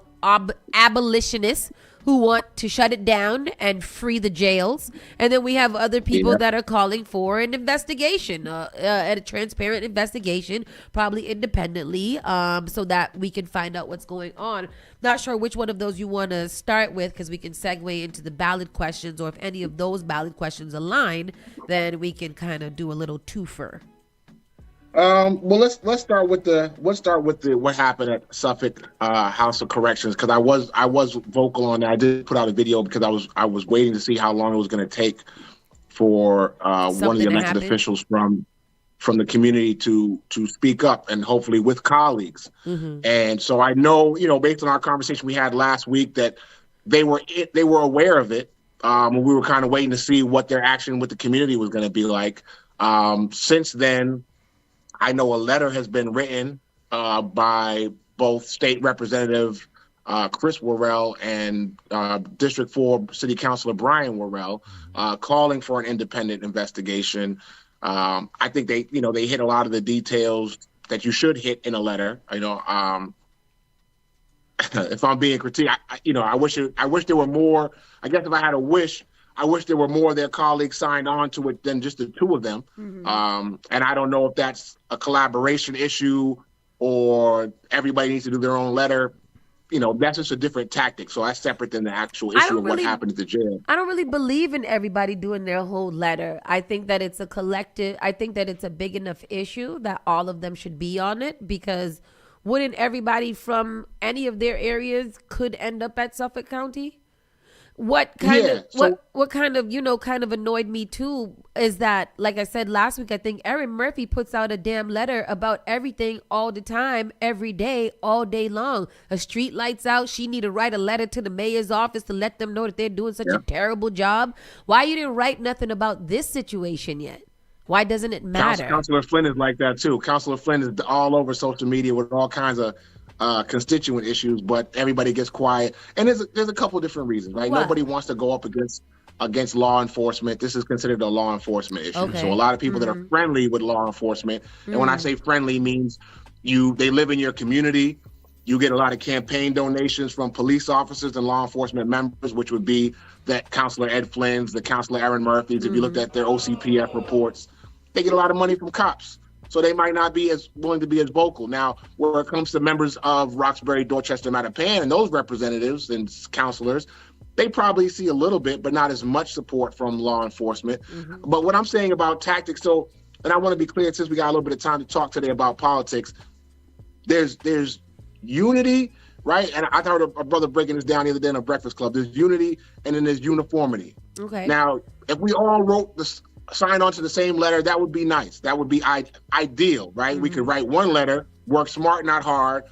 abolitionists who want to shut it down and free the jails. And then we have other people that are calling for an investigation, a transparent investigation, probably independently, so that we can find out what's going on. Not sure which one of those you want to start with, because we can segue into the ballot questions, or if any of those ballot questions align, then we can kind of do a little twofer. Well, let's start with what happened at Suffolk House of Corrections, because I was vocal on that. I did put out a video because I was waiting to see how long it was going to take for one of the elected officials from from the community to speak up, and hopefully with colleagues. And so I know, based on our conversation we had last week, that they were aware of it. We were kind of waiting to see what their action with the community was going to be like. Since then, I know a letter has been written by both State Representative Chris Worrell and District 4 City Councilor Brian Worrell, calling for an independent investigation. I think they hit a lot of the details that you should hit in a letter. If I'm being critiqued, I wish there were more. I guess if I had a wish, I wish there were more of their colleagues signed on to it than just the two of them. And I don't know if that's a collaboration issue or everybody needs to do their own letter. That's just a different tactic. So that's separate than the actual issue of what happened at the jail. I don't really believe in everybody doing their whole letter. I think that it's a collective. I think that it's a big enough issue that all of them should be on it, because wouldn't everybody from any of their areas could end up at Suffolk County? What kind of annoyed me too is that, like I said last week, I think Erin Murphy puts out a damn letter about everything all the time, every day, all day long. A street lights out, she need to write a letter to the mayor's office to let them know that they're doing such a terrible job. Why you didn't write nothing about this situation yet? Why doesn't it matter? Councilor Flynn is like that too. Councilor Flynn is all over social media with all kinds of constituent issues, but everybody gets quiet. And there's a couple different reasons, right? What? Nobody wants to go up against law enforcement. This is considered a law enforcement issue. Okay. So a lot of people that are friendly with law enforcement, and when I say friendly, means they live in your community. You get a lot of campaign donations from police officers and law enforcement members, which would be that Councilor Ed Flynn's, the Councilor Erin Murphy's. If you looked at their OCPF reports, they get a lot of money from cops. So they might not be as willing to be as vocal. Now, when it comes to members of Roxbury, Dorchester, Mattapan, and those representatives and councilors, they probably see a little bit, but not as much support from law enforcement. But what I'm saying about tactics, and I want to be clear, since we got a little bit of time to talk today about politics, there's unity, right? And I heard a brother breaking this down the other day in a breakfast club. There's unity, and then there's uniformity. Okay. Now, if we all signed on to the same letter, that would be nice. That would be ideal, right? We could write one letter, work smart, not hard.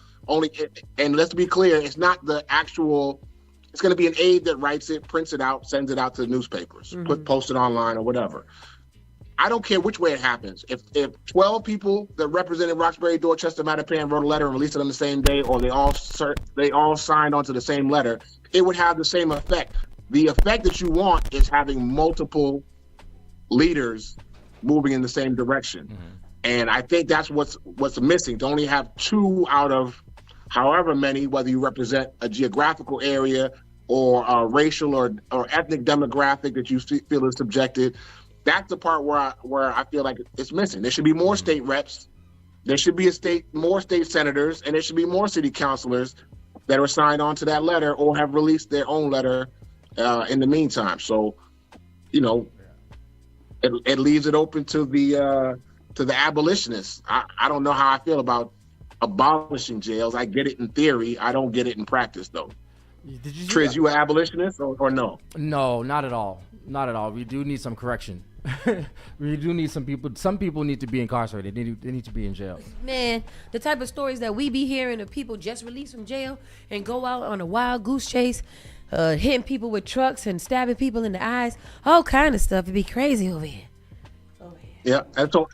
And let's be clear, it's not the actual. It's going to be an aide that writes it, prints it out, sends it out to the newspapers, post it online or whatever. I don't care which way it happens. If 12 people that represented Roxbury, Dorchester, Mattapan wrote a letter and released it on the same day, or they all signed onto the same letter, it would have the same effect. The effect that you want is having multiple leaders moving in the same direction. And I think that's what's missing. To only have 2 out of however many, whether you represent a geographical area or a racial or ethnic demographic that you feel is subjected. That's the part where I feel like it's missing. There should be more state reps. There should be more state senators, and there should be more city councilors that are signed on to that letter or have released their own letter in the meantime. So, it leaves it open to the abolitionists. I don't know how I feel about abolishing jails. I get it in theory. I don't get it in practice, though. Triz, you an abolitionist or no? No, not at all. Not at all. We do need some correction. We do need some people. Some people need to be incarcerated. They need to be in jail. Man, the type of stories that we be hearing of people just released from jail and go out on a wild goose chase, hitting people with trucks and stabbing people in the eyes, all kind of stuff. It'd be crazy over here. Yeah, and so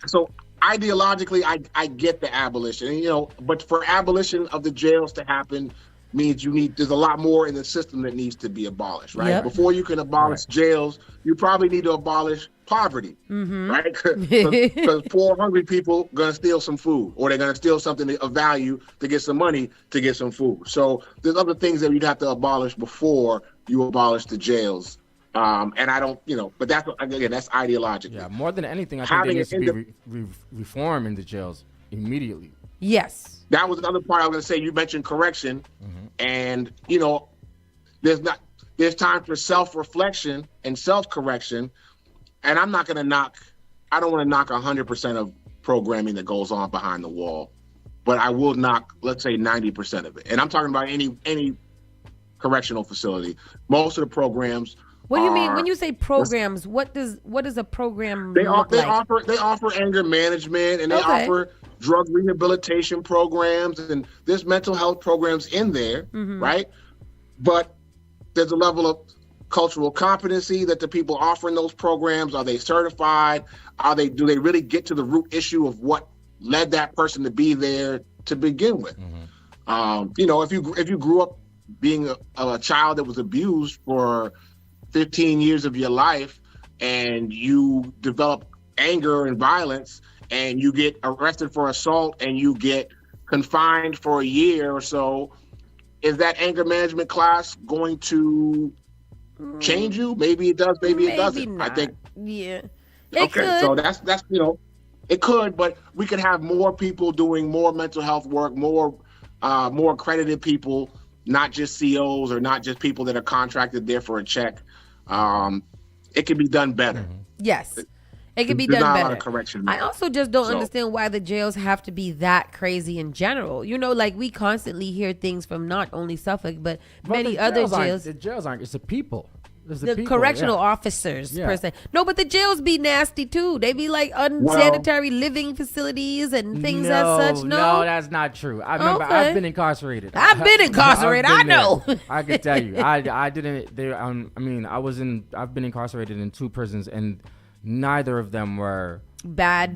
ideologically, I get the abolition, and, but for abolition of the jails to happen means there's a lot more in the system that needs to be abolished, right? Yep. Before you can abolish jails, you probably need to abolish poverty, right? Because poor, hungry people are going to steal some food, or they're going to steal something of value to get some money to get some food. So there's other things that you'd have to abolish before you abolish the jails. And I don't, but that's ideological. Yeah, more than anything, I think there needs to be reform in the jails immediately. Yes. That was another part I was going to say. You mentioned correction, and there's time for self-reflection and self-correction. And I'm not going to knock. I don't want to knock 100% of programming that goes on behind the wall, but I will knock, let's say, 90% of it. And I'm talking about any correctional facility. Most of the programs What do you mean when you say programs? What does a program look like? They offer anger management, and they offer drug rehabilitation programs, and there's mental health programs in there, right? But there's a level of cultural competency that the people offering those programs, are they certified? Do they really get to the root issue of what led that person to be there to begin with? If you grew up being a child that was abused for 15 years of your life, and you develop anger and violence, and you get arrested for assault, and you get confined for a year or so, is that anger management class going to change you? Maybe it does, maybe it doesn't. Not. I think. Yeah. So that's it could, but we could have more people doing more mental health work, more accredited people, not just COs or not just people that are contracted there for a check. It can be done better. Yes. It can be done not better. A lot of correction. I also just don't understand why the jails have to be that crazy in general. Like we constantly hear things from not only Suffolk, but many other jails. The jails aren't. It's the people. The correctional officers per se. No, but the jails be nasty too. They be like unsanitary living facilities and things as such. No, that's not true. I remember I've been incarcerated. I've been incarcerated. I know. I can tell you. I didn't. I've been incarcerated in 2 prisons, and neither of them were nasty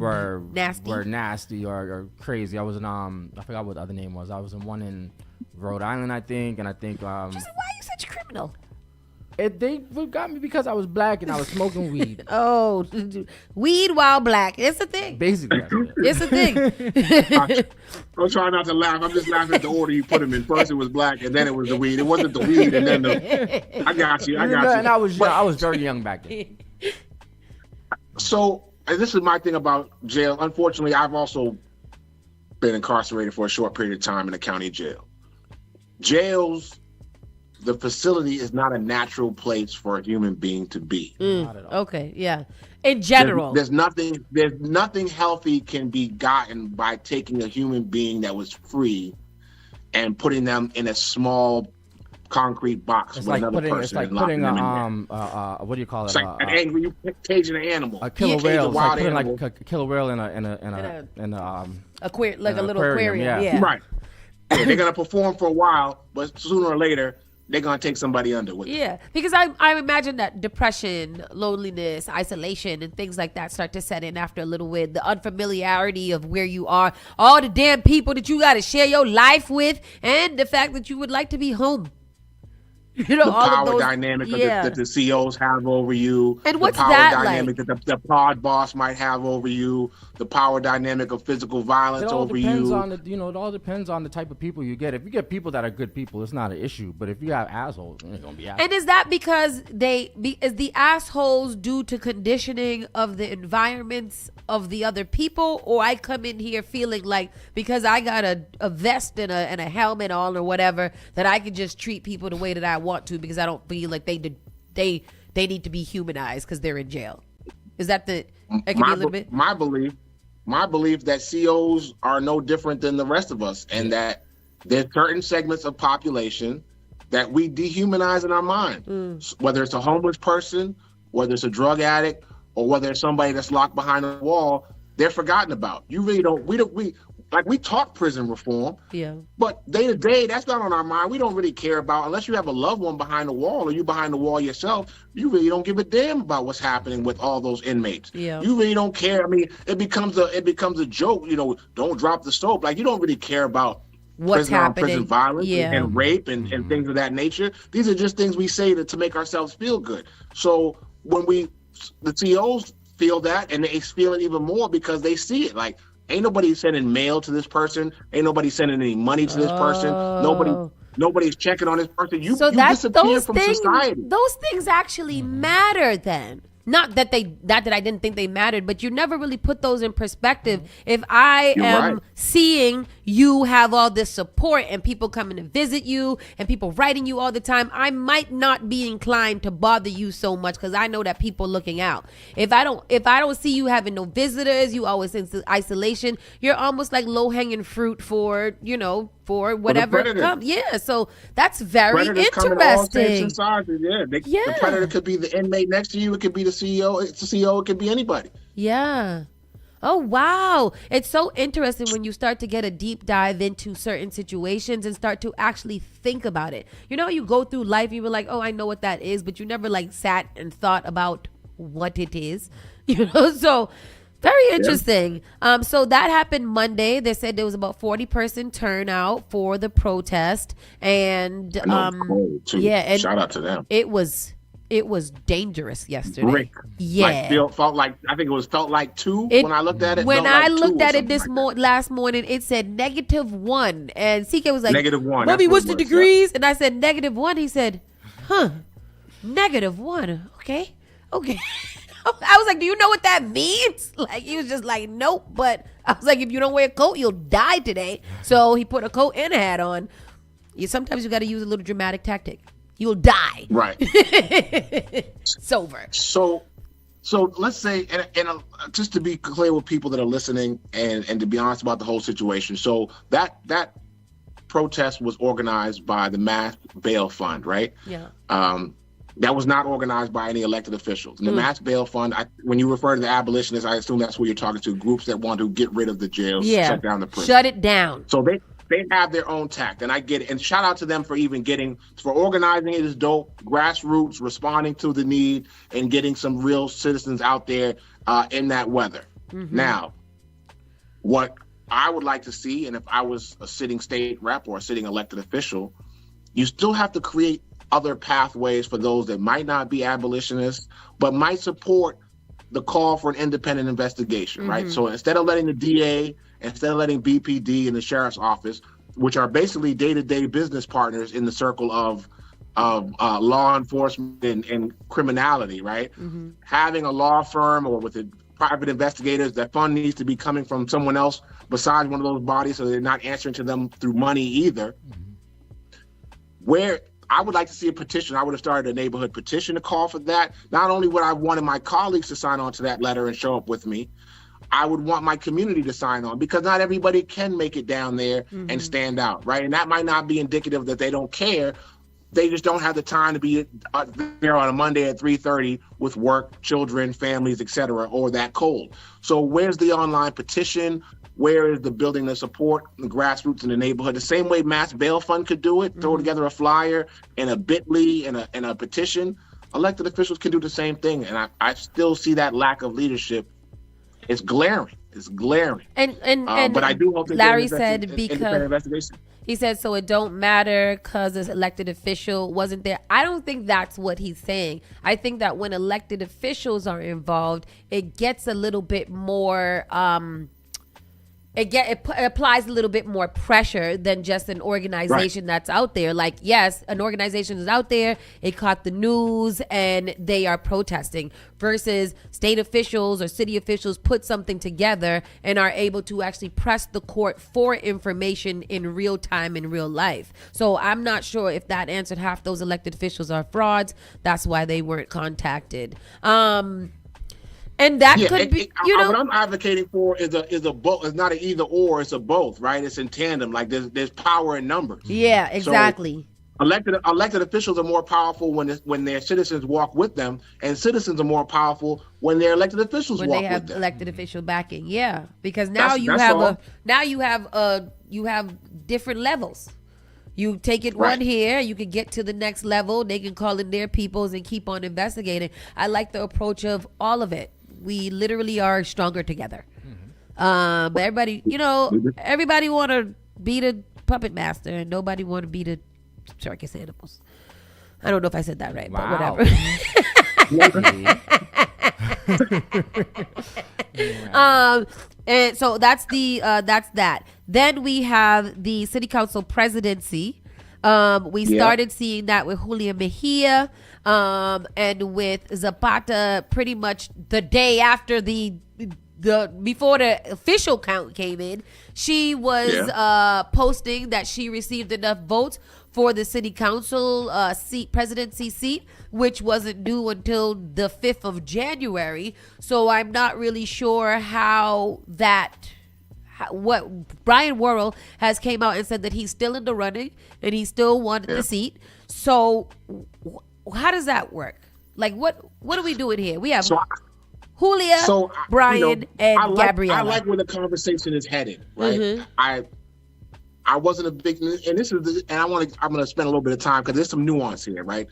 or crazy. I was in I forgot what the other name was. I was in one in Rhode Island, I think, and I think. Just why are you such a criminal? They got me because I was black and I was smoking weed. Oh, weed while black. It's a thing. Basically. It's a thing. I'm trying not to laugh. I'm just laughing at the order you put them in. First it was black, and then it was the weed. It wasn't the weed, and then I got you. And I was very young back then. So, and this is my thing about jail. Unfortunately, I've also been incarcerated for a short period of time in a county jail. Jails, the facility is not a natural place for a human being to be. Not at all. Okay, yeah. In general. There's nothing healthy can be gotten by taking a human being that was free and putting them in a small concrete box with another person. It's like putting what do you call it? It's like you caging an animal. A killer whale. It's like putting like a killer whale in a little aquarium. Yeah. Right. Yeah, they're gonna perform for a while, but sooner or later they're gonna take somebody under with them. Yeah, because I imagine that depression, loneliness, isolation, and things like that start to set in after a little bit. The unfamiliarity of where you are, all the damn people that you got to share your life with, and the fact that you would like to be home. The power dynamic that the COs have over you. And what's the power that dynamic like? that the pod boss might have over you. The power dynamic of physical violence over you. It all depends on the type of people you get. If you get people that are good people, it's not an issue. But if you have assholes, it's gonna be assholes. And is that because is the assholes due to conditioning of the environments of the other people, or I come in here feeling like because I got a vest and a helmet on or whatever that I can just treat people the way that I want to because I don't feel like they need to be humanized because they're in jail? Is that it can be a little bit? My belief that COs are no different than the rest of us, and that there's certain segments of population that we dehumanize in our mind. Whether it's a homeless person, whether it's a drug addict, or whether it's somebody that's locked behind a wall, they're forgotten about. You really don't. We talk prison reform. Yeah. But day to day, that's not on our mind. We don't really care about, unless you have a loved one behind the wall or you behind the wall yourself, you really don't give a damn about what's happening with all those inmates. Yeah. You really don't care. I mean, it becomes a joke, don't drop the soap. Like, you don't really care about what's happening, prison violence and rape and things of that nature. These are just things we say to make ourselves feel good. So when the COs feel that, and they feel it even more because they see it. Like, ain't nobody sending mail to this person. Ain't nobody sending any money to this person. Nobody's checking on this person. You disappear from society. Those things actually matter then. Not that I didn't think they mattered, but you never really put those in perspective. If I am seeing you have all this support and people coming to visit you and people writing you all the time, I might not be inclined to bother you so much because I know that people looking out. If I don't see you having no visitors, you always in isolation, you're almost like low hanging fruit for for whatever comes. Yeah, so that's very Predators come in all shapes interesting. and sizes. Yeah, Yeah. The predator could be the inmate next to you. It could be the CEO. It's the CEO. It could be anybody. Yeah. Oh, wow. It's so interesting when you start to get a deep dive into certain situations and start to actually think about it. You know, you go through life, you were like, oh, I know what that is, but you never like sat and thought about what it is. You know, so very interesting. So that happened Monday. They said there was about 40-person turnout for the protest. And yeah, and shout out to them. It was dangerous yesterday. Brick. Yeah. Felt like I think it felt like 2 when I looked at it. When I looked at it this last morning, it said -1, and CK was like, -1. "Mommy, what's the degrees?" And I said -1. He said, "Huh, -1. Okay." I was like, "Do you know what that means?" Like he was just like, "Nope." But I was like, "If you don't wear a coat, you'll die today." So he put a coat and a hat on. Sometimes you got to use a little dramatic tactic. You'll die. Right. It's over. So let's say, and just to be clear with people that are listening, and to be honest about the whole situation. So that protest was organized by the Mass Bail Fund, right? Yeah. That was not organized by any elected officials. And the Mass Bail Fund, when you refer to the abolitionists, I assume that's what you're talking to, groups that want to get rid of the jails, shut down the prison. Shut it down. So they have their own tact, and I get it. And shout out to them for for organizing it is dope. Grassroots, responding to the need, and getting some real citizens out there in that weather. Mm-hmm. Now, what I would like to see, and if I was a sitting state rep or a sitting elected official, you still have to create other pathways for those that might not be abolitionists, but might support the call for an independent investigation, right? So instead of letting the DA, instead of letting BPD and the sheriff's office, which are basically day-to-day business partners in the circle of law enforcement and criminality, right? Having a law firm or with the private investigators, that fund needs to be coming from someone else besides one of those bodies, so they're not answering to them through money either. Where I would like to see a petition. I would have started a neighborhood petition to call for that. Not only would I wanted my colleagues to sign on to that letter and show up with me, I would want my community to sign on, because not everybody can make it down there and stand out, right? And that might not be indicative that they don't care. They just don't have the time to be there on a Monday at 3:30 with work, children, families, etc., or that cold. So where's the online petition? Where is the building the support, the grassroots in the neighborhood? The same way Mass Bail Fund could do it, throw together a flyer and a bit.ly and a petition. Elected officials can do the same thing, and I still see that lack of leadership. It's glaring. It's glaring. And but I do hope that Larry said independent investigation. He said, so it don't matter because this elected official wasn't there. I don't think that's what he's saying. I think that when elected officials are involved, it gets a little bit more it applies a little bit more pressure than just an organization that's out there. Like, yes, an organization is out there, it caught the news, and they are protesting, versus state officials or city officials put something together and are able to actually press the court for information in real time, in real life. So I'm not sure if that answered half those elected officials are frauds. That's why they weren't contacted. And that could be, what I'm advocating for is a both. It's not an either or. It's a both, right? It's in tandem. Like there's power in numbers. Yeah, exactly. So elected officials are more powerful when their citizens walk with them, and citizens are more powerful when their elected officials walk with them. When they have elected official backing, yeah, because now you have different levels. You take it one here, you can get to the next level. They can call in their peoples and keep on investigating. I like the approach of all of it. We literally are stronger together. But everybody, everybody want to be the puppet master, and nobody want to be the circus animals. I don't know if I said that right, but whatever. And so that's that. Then we have the city council presidency. We started seeing that with Julia Mejia, and with Zapata pretty much the day after before the official count came in. She was posting that she received enough votes for the city council presidency seat, which wasn't due until the 5th of January. So I'm not really sure how what Brian Worrell has came out and said that he's still in the running and he still wanted the seat. So how does that work? Like, what are we doing here? We have Julia, Brian, and Gabriella. I like where the conversation is headed, right? Mm-hmm. I wasn't a big, and this is, I'm going to spend a little bit of time because there's some nuance here, right?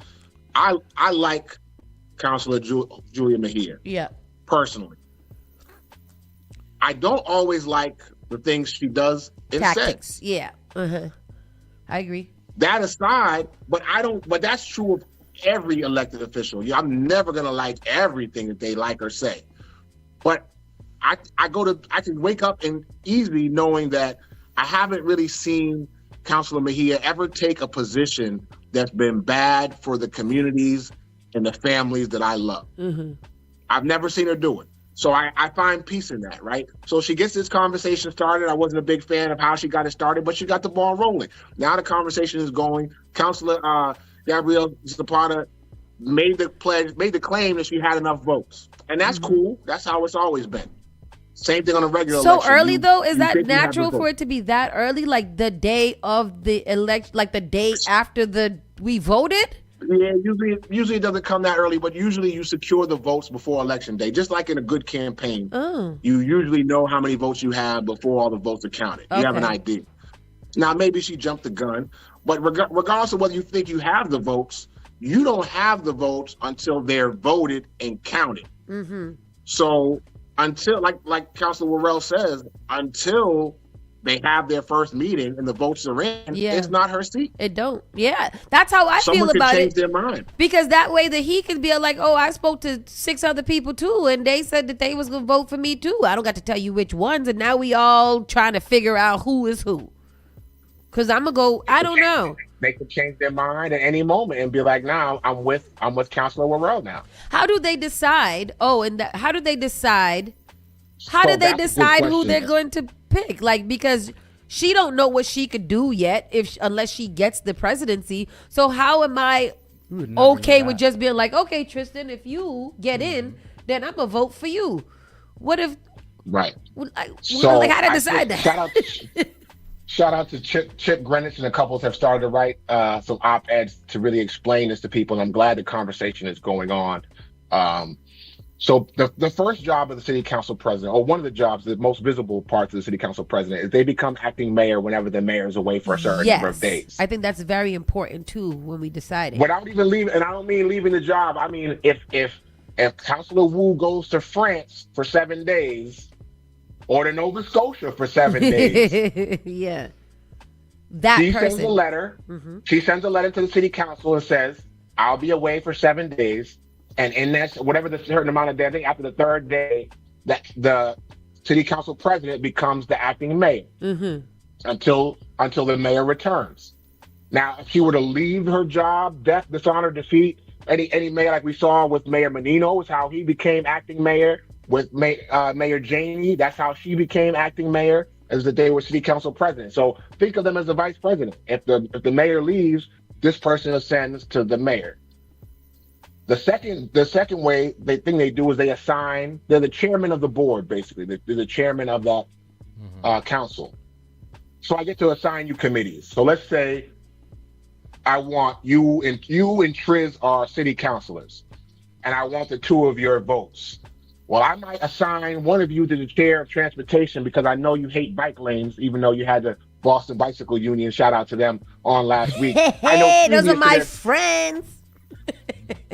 I like Councilor Julia Mejia. Yeah. Personally, I don't always like the things she does and Tactics. says. Yeah. I agree. That aside, but that's true of every elected official. I'm never going to like everything that they like or say. But I can wake up and easily knowing that I haven't really seen Councilor Mejia ever take a position that's been bad for the communities and the families that I love. Mm-hmm. I've never seen her do it. So I find peace in that, right? So she gets this conversation started. I wasn't a big fan of how she got it started, but she got the ball rolling. Now the conversation is going. Councilor Gabrielle Zapata made the claim that she had enough votes. And that's cool. That's how it's always been. Same thing on a regular election. So early though, is that natural for it to be that early? Like the day of the election, like the day after we voted? Yeah, usually it doesn't come that early, but usually you secure the votes before election day. Just like in a good campaign, you usually know how many votes you have before all the votes are counted. You have an idea. Now, maybe she jumped the gun, but regardless of whether you think you have the votes, you don't have the votes until they're voted and counted. Mm-hmm. So until, like Councilor Worrell says, until they have their first meeting and the votes are in, it's not her seat. It don't. Yeah. That's how I feel about it. Someone can change their mind. Because that way that he can be like, oh, I spoke to 6 other people too, and they said that they was going to vote for me too. I don't got to tell you which ones, and now we all trying to figure out who is who. Because I'm going to go, I don't know. They could change their mind at any moment and be like, nah, I'm with Councilor Worrell now. How do they decide? How do they decide who they're going to pick? Like, because she don't know what she could do yet unless she gets the presidency. So how am I okay with just being like, okay, Tristan, if you get in, then I'm gonna vote for you? What if? Right. So how to decide that? Shout out to Chip Greenwich and the couples have started to write some op-eds to really explain this to people, and I'm glad the conversation is going on. So the first job of the city council president, or one of the jobs, the most visible parts of the city council president, is they become acting mayor whenever the mayor is away for a certain number of days. I think that's very important too when we decide it. Without even leaving, and I don't mean leaving the job. I mean if Councilor Wu goes to France for 7 days, or to Nova Scotia for 7 days, sends a letter. Mm-hmm. She sends a letter to the city council and says, "I'll be away for 7 days." And in that, whatever the certain amount of days, I think after the third day, that the city council president becomes the acting mayor until the mayor returns. Now, if she were to leave her job, death, dishonor, defeat, any mayor, like we saw with Mayor Menino, is how he became acting mayor. With Mayor Janey, that's how she became acting mayor, as that they were city council president. So think of them as the vice president. If the mayor leaves, this person ascends to the mayor. The second thing they do is they assign. They're the chairman of the board, basically. They're the chairman of that council. So I get to assign you committees. So let's say I want you and Triz are city councilors, and I want the 2 of your votes. Well, I might assign one of you to the chair of transportation because I know you hate bike lanes, even though you had the Boston Bicycle Union, shout out to them, on last week. Hey, those are my friends.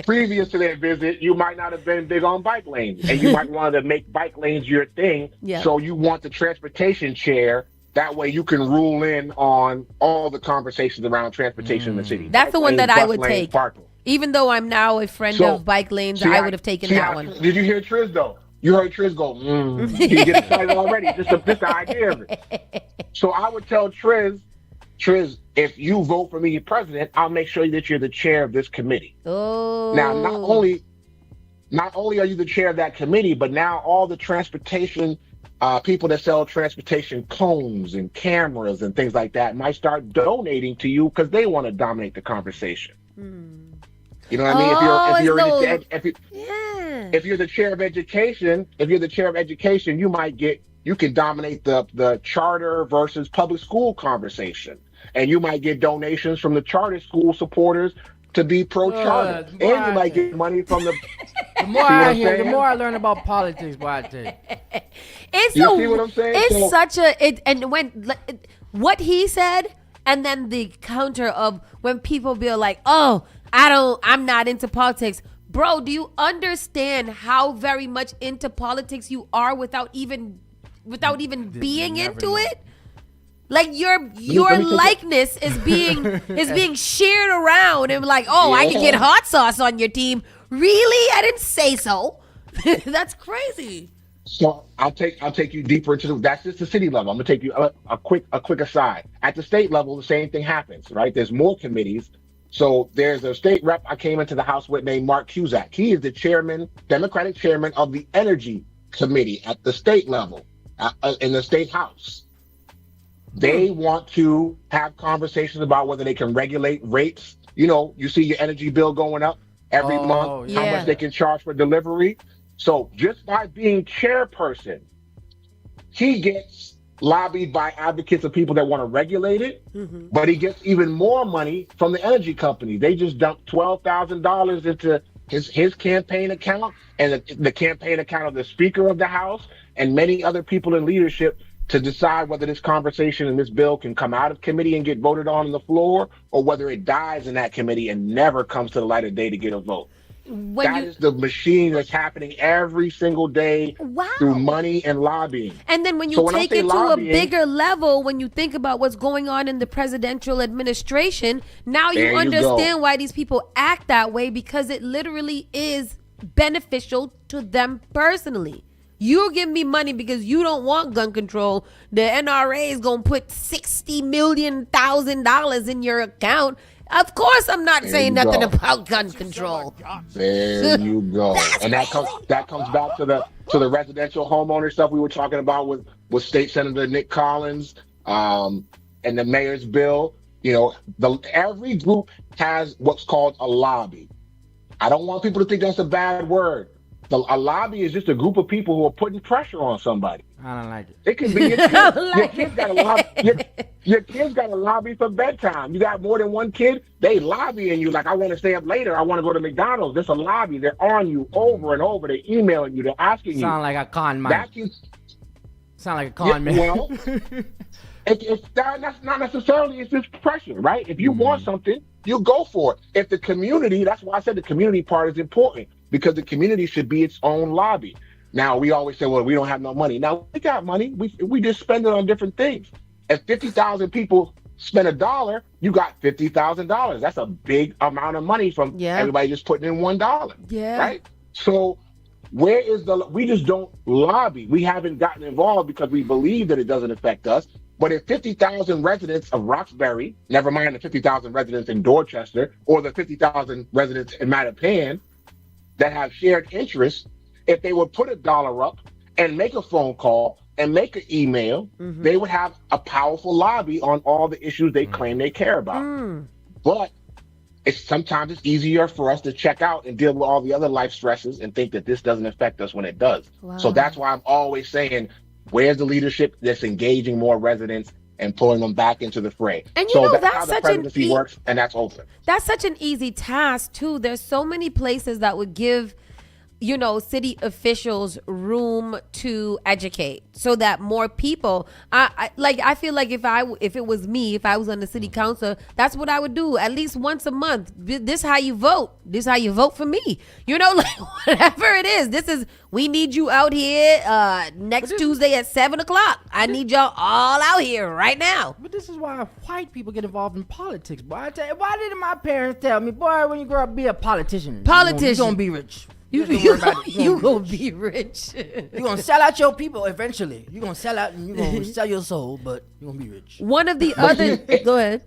Previous to their visit, you might not have been big on bike lanes, and you might want to make bike lanes your thing. Yeah. So you want the transportation chair. That way you can rule in on all the conversations around transportation in the city. That's the one that I would take. Parking. Even though I'm now a friend of bike lanes, I would have taken that one. Did you hear Triz though? You heard Triz go, He get excited already, just the idea of it. So I would tell Triz, if you vote for me president, I'll make sure that you're the chair of this committee. Oh. Now, not only are you the chair of that committee, but now all the transportation people that sell transportation cones and cameras and things like that might start donating to you because they want to dominate the conversation. You know what I mean? If you're the chair of education, you might get you can dominate the charter versus public school conversation. And you might get donations from the charter school supporters to be pro-charter. And you might get money from the... The more I hear, the more I learn about politics, boy, I tell you. See what I'm saying? It's such a... And when... What he said, and then the counter of when people be like, oh, I'm not into politics. Bro, do you understand how very much into politics you are without even being into it? Like your likeness is being shared around and like, oh, I can get hot sauce on your team. Really? I didn't say so. That's crazy. So I'll take you deeper into that's just the city level. I'm gonna take you a quick aside. At the state level, the same thing happens, right? There's more committees. So there's a state rep I came into the House with named Mark Cusack. He is the Democratic chairman of the Energy Committee at the state level, in the state House. They want to have conversations about whether they can regulate rates. You know, you see your energy bill going up every month, how much they can charge for delivery. So just by being chairperson, he gets lobbied by advocates of people that want to regulate it, but he gets even more money from the energy company. They just dumped $12,000 into his campaign account and the campaign account of the Speaker of the House and many other people in leadership to decide whether this conversation and this bill can come out of committee and get voted on the floor, or whether it dies in that committee and never comes to the light of day to get a vote. That is the machine that's happening every single day through money and lobbying. And then when you take it to a bigger level, when you think about what's going on in the presidential administration, now you understand why these people act that way, because it literally is beneficial to them personally. You give me money because you don't want gun control. The NRA is going to put $60 million in your account. Of course, I'm not saying nothing about gun control. There you go. And that comes back to the residential homeowner stuff we were talking about with State Senator Nick Collins and the mayor's bill. You know, every group has what's called a lobby. I don't want people to think that's a bad word. A lobby is just a group of people who are putting pressure on somebody. I don't like it. It can be your kid. Your kid's got a lobby. Your kid's got a lobby for bedtime. You got more than one kid, they lobbying you like, I want to stay up later. I want to go to McDonald's. There's a lobby. They're on you over and over. They're emailing you. They're asking you. Sound like a con man. Sound like a con man. Well, that's not necessarily. It's just pressure, right? If you want something, you go for it. If the community, that's why I said the community part is important, because the community should be its own lobby. Now, we always say, well, we don't have no money. Now, we got money. We just spend it on different things. If 50,000 people spend $1, you got $50,000. That's a big amount of money from everybody just putting in $1. Yeah. Right? So we just don't lobby. We haven't gotten involved because we believe that it doesn't affect us. But if 50,000 residents of Roxbury, never mind the 50,000 residents in Dorchester or the 50,000 residents in Mattapan that have shared interests, if they would put $1 up and make a phone call and make an email, they would have a powerful lobby on all the issues they claim they care about. But sometimes it's easier for us to check out and deal with all the other life stresses and think that this doesn't affect us when it does. Wow. So that's why I'm always saying, where's the leadership that's engaging more residents and pulling them back into the fray? And so that's that's how the such presidency works, and that's open. That's such an easy task too. There's so many places that would give, city officials room to educate so that more people, I feel like if it was me, if I was on the city council, that's what I would do at least once a month. This how you vote. This how you vote for me. Like whatever it is, we need you out here next Tuesday at 7:00. I need y'all all out here right now. But this is why white people get involved in politics, boy. I tell you, why didn't my parents tell me, boy, when you grow up, be a politician. You're gonna be rich. You gonna be rich. You're gonna sell out your people eventually. You're gonna sell out and you're gonna sell your soul, but you're gonna be rich. One of the other go ahead.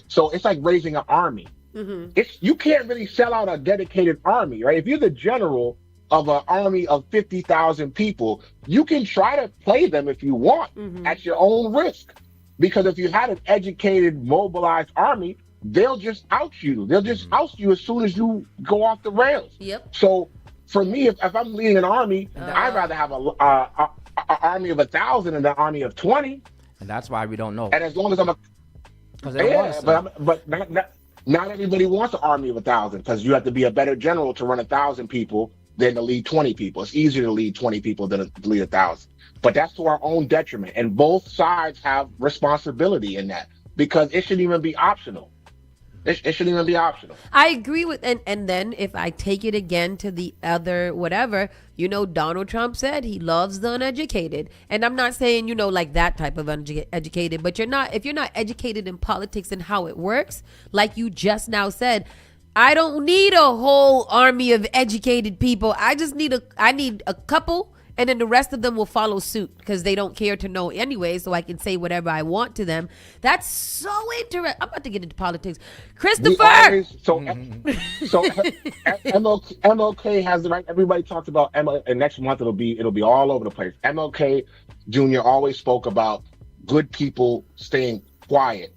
So it's like raising an army. You can't really sell out a dedicated army, right? If you're the general of an army of 50,000 people, you can try to play them if you want at your own risk. Because if you had an educated, mobilized army, they'll just out you. They'll just oust you as soon as you go off the rails. Yep. So for me, if I'm leading an army, I'd rather have an army of 1,000 than an army of 20. And that's why we don't know. And as long as I'm a but not everybody wants an army of 1,000 because you have to be a better general to run 1,000 people than to lead 20 people. It's easier to lead 20 people than to lead 1,000. But that's to our own detriment. And both sides have responsibility in that because it shouldn't even be optional. It shouldn't even be optional. I agree with, and then if I take it again to the other whatever, Donald Trump said he loves the uneducated. And I'm not saying, like that type of uneducated, but if you're not educated in politics and how it works, like you just now said, I don't need a whole army of educated people. I need a couple. And then the rest of them will follow suit because they don't care to know anyway, so I can say whatever I want to them. That's so interesting. I'm about to get into politics. Christopher! MLK has the right. Everybody talks about MLK, and next month it'll be all over the place. MLK Jr. always spoke about good people staying quiet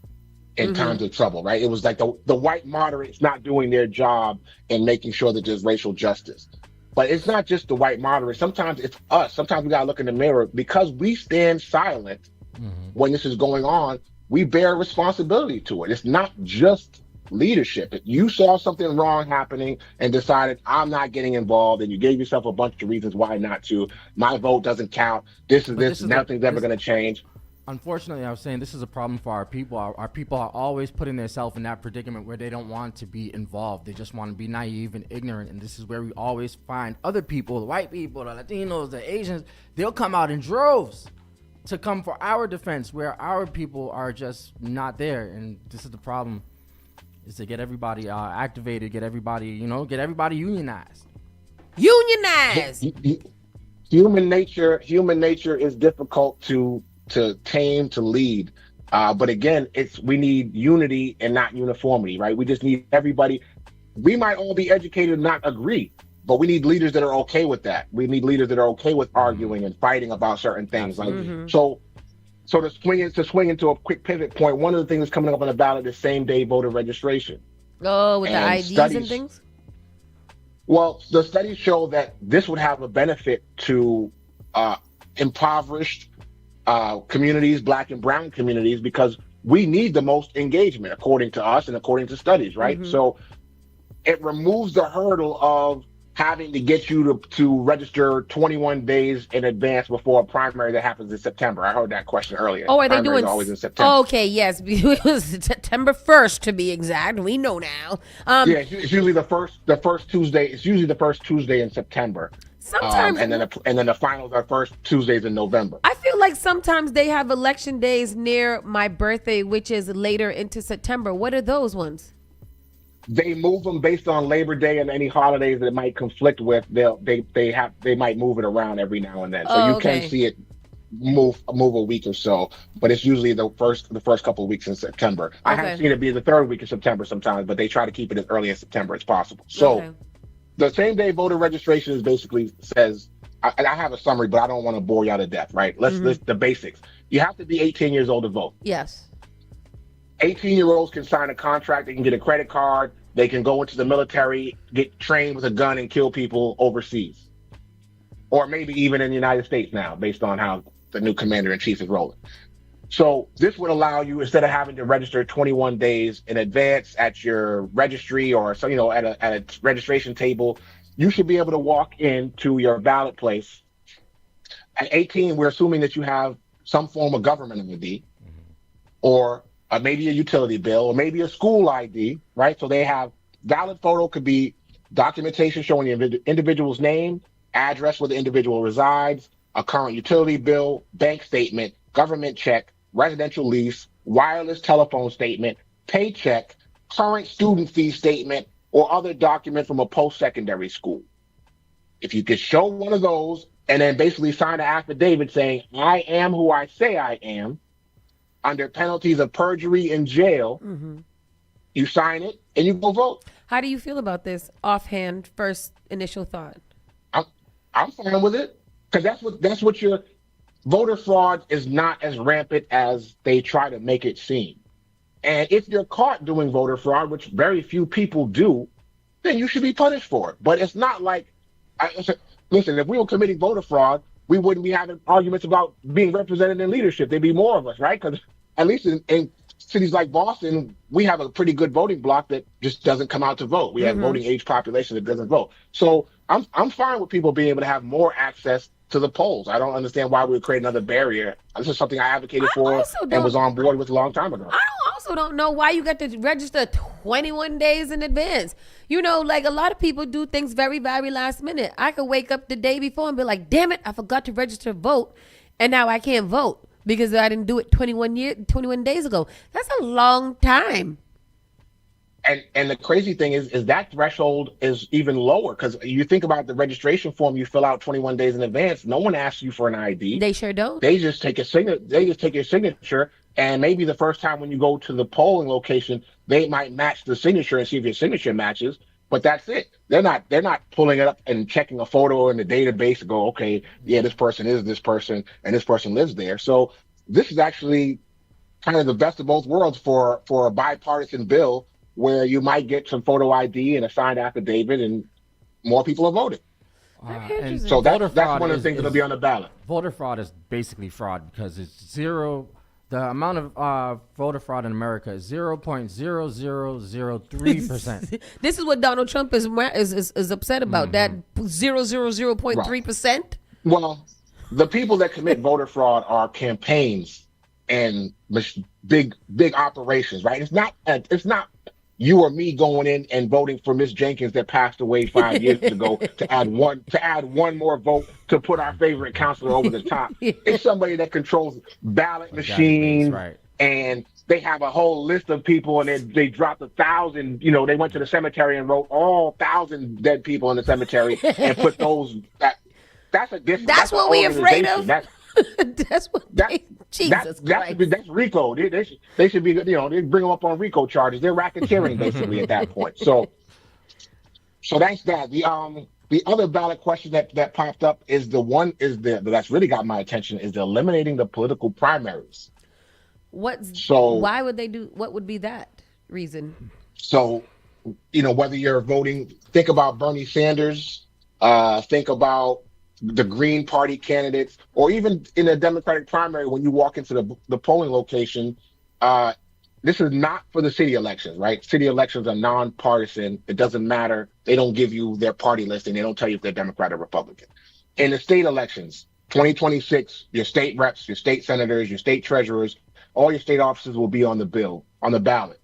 in times of trouble, right? It was like the white moderates not doing their job and making sure that there's racial justice. But it's not just the white moderates. Sometimes it's us. Sometimes we got to look in the mirror because we stand silent when this is going on. We bear responsibility to it. It's not just leadership. If you saw something wrong happening and decided I'm not getting involved and you gave yourself a bunch of reasons why not to, my vote doesn't count, nothing's ever going to change. Unfortunately, I was saying this is a problem for our people. Our people are always putting themselves in that predicament where they don't want to be involved. They just want to be naive and ignorant. And this is where we always find other people, the white people, the Latinos, the Asians, they'll come out in droves to come for our defense where our people are just not there. And this is the problem, is to get everybody activated, get everybody unionized. Human nature is difficult to tame, to lead. But again, we need unity and not uniformity, right? We just need everybody. We might all be educated and not agree, but we need leaders that are okay with that. We need leaders that are okay with arguing and fighting about certain things. So to swing into a quick pivot point, one of the things that's coming up on the ballot is same-day voter registration. Oh, with the IDs and things? Well, the studies show that this would have a benefit to impoverished communities, Black and brown communities, because we need the most engagement, according to us and according to studies, right? So it removes the hurdle of having to get you to register 21 days in advance before a primary that happens in September. I heard that question earlier. Oh, are they doing? Always in September. Okay, yes, it was September 1st to be exact. We know now. Yeah, it's usually the first Tuesday. It's usually the first Tuesday in September. Sometimes, and then the finals are first Tuesdays in November. I feel like sometimes they have election days near my birthday, which is later into September. What are those ones? They move them based on Labor Day and any holidays that it might conflict with. They might move it around every now and then, so you can see it move a week or so. But it's usually the first couple of weeks in September. I have seen it be the third week of September sometimes, but they try to keep it as early as September as possible. So. The same-day voter registration is basically says, I have a summary, but I don't want to bore y'all to death, right? Let's list the basics. You have to be 18 years old to vote. Yes. 18-year-olds can sign a contract. They can get a credit card. They can go into the military, get trained with a gun, and kill people overseas. Or maybe even in the United States now, based on how the new commander-in-chief is rolling. So this would allow you, instead of having to register 21 days in advance at your registry or at a registration table, you should be able to walk into your ballot place. At 18, we're assuming that you have some form of government ID, or maybe a utility bill, or maybe a school ID, right? So they have valid photo could be documentation showing the individual's name, address where the individual resides, a current utility bill, bank statement, government check, residential lease, wireless telephone statement, paycheck, current student fee statement, or other document from a post-secondary school. If you could show one of those and then basically sign an affidavit saying, I am who I say I am, under penalties of perjury and jail, you sign it and you go vote. How do you feel about this offhand, first initial thought? I'm fine with it, because that's what your voter fraud is not as rampant as they try to make it seem. And if you're caught doing voter fraud, which very few people do, then you should be punished for it. But it's not like Listen, if we were committing voter fraud, we wouldn't be having arguments about being represented in leadership. There'd be more of us, right? Because at least in cities like Boston, we have a pretty good voting bloc that just doesn't come out to vote. We have voting age population that doesn't vote. So I'm fine with people being able to have more access to the polls. I don't understand why we would create another barrier. This is something I advocated for and was on board with a long time ago. I also don't know why you got to register 21 days in advance. You know, like a lot of people do things very, very last minute. I could wake up the day before and be like, damn it, I forgot to register to vote. And now I can't vote because I didn't do it 21 days ago. That's a long time. And the crazy thing is that threshold is even lower because you think about the registration form you fill out 21 days in advance. No one asks you for an ID. They sure don't. They just take your signature, and maybe the first time when you go to the polling location, they might match the signature and see if your signature matches. But that's it. They're not pulling it up and checking a photo in the database and go, okay, yeah, this person is this person and this person lives there. So this is actually kind of the best of both worlds for a bipartisan bill, where you might get some photo ID and a signed affidavit, and more people are voting. And so that's one of the things that'll be on the ballot. Voter fraud is basically fraud because it's zero. The amount of voter fraud in America is 0.0003%. This is what Donald Trump is upset about. That 0.3%. Well, the people that commit voter fraud are campaigns and big operations, right? It's not you or me going in and voting for Miss Jenkins that passed away 5 years ago to add one more vote to put our favorite counselor over the top. It's somebody that controls ballot machines, right. And they have a whole list of people, and they dropped 1,000. You know, they went to the cemetery and wrote all 1,000 dead people in the cemetery and put those. That's a different. That's what we afraid of. That's what. Jesus Christ. That's RICO. They should be, they bring them up on RICO charges. They're racketeering basically at that point. So that's that. The other ballot question that popped up is that's really got my attention is the eliminating the political primaries. Why would they do? What would be that reason? So, whether you're voting, think about Bernie Sanders, think about the Green Party candidates, or even in a Democratic primary, when you walk into the polling location, this is not for the city elections, right? City elections are nonpartisan. It doesn't matter. They don't give you their party list, and they don't tell you if they're Democrat or Republican. In the state elections, 2026, your state reps, your state senators, your state treasurers, all your state offices will be on the ballot.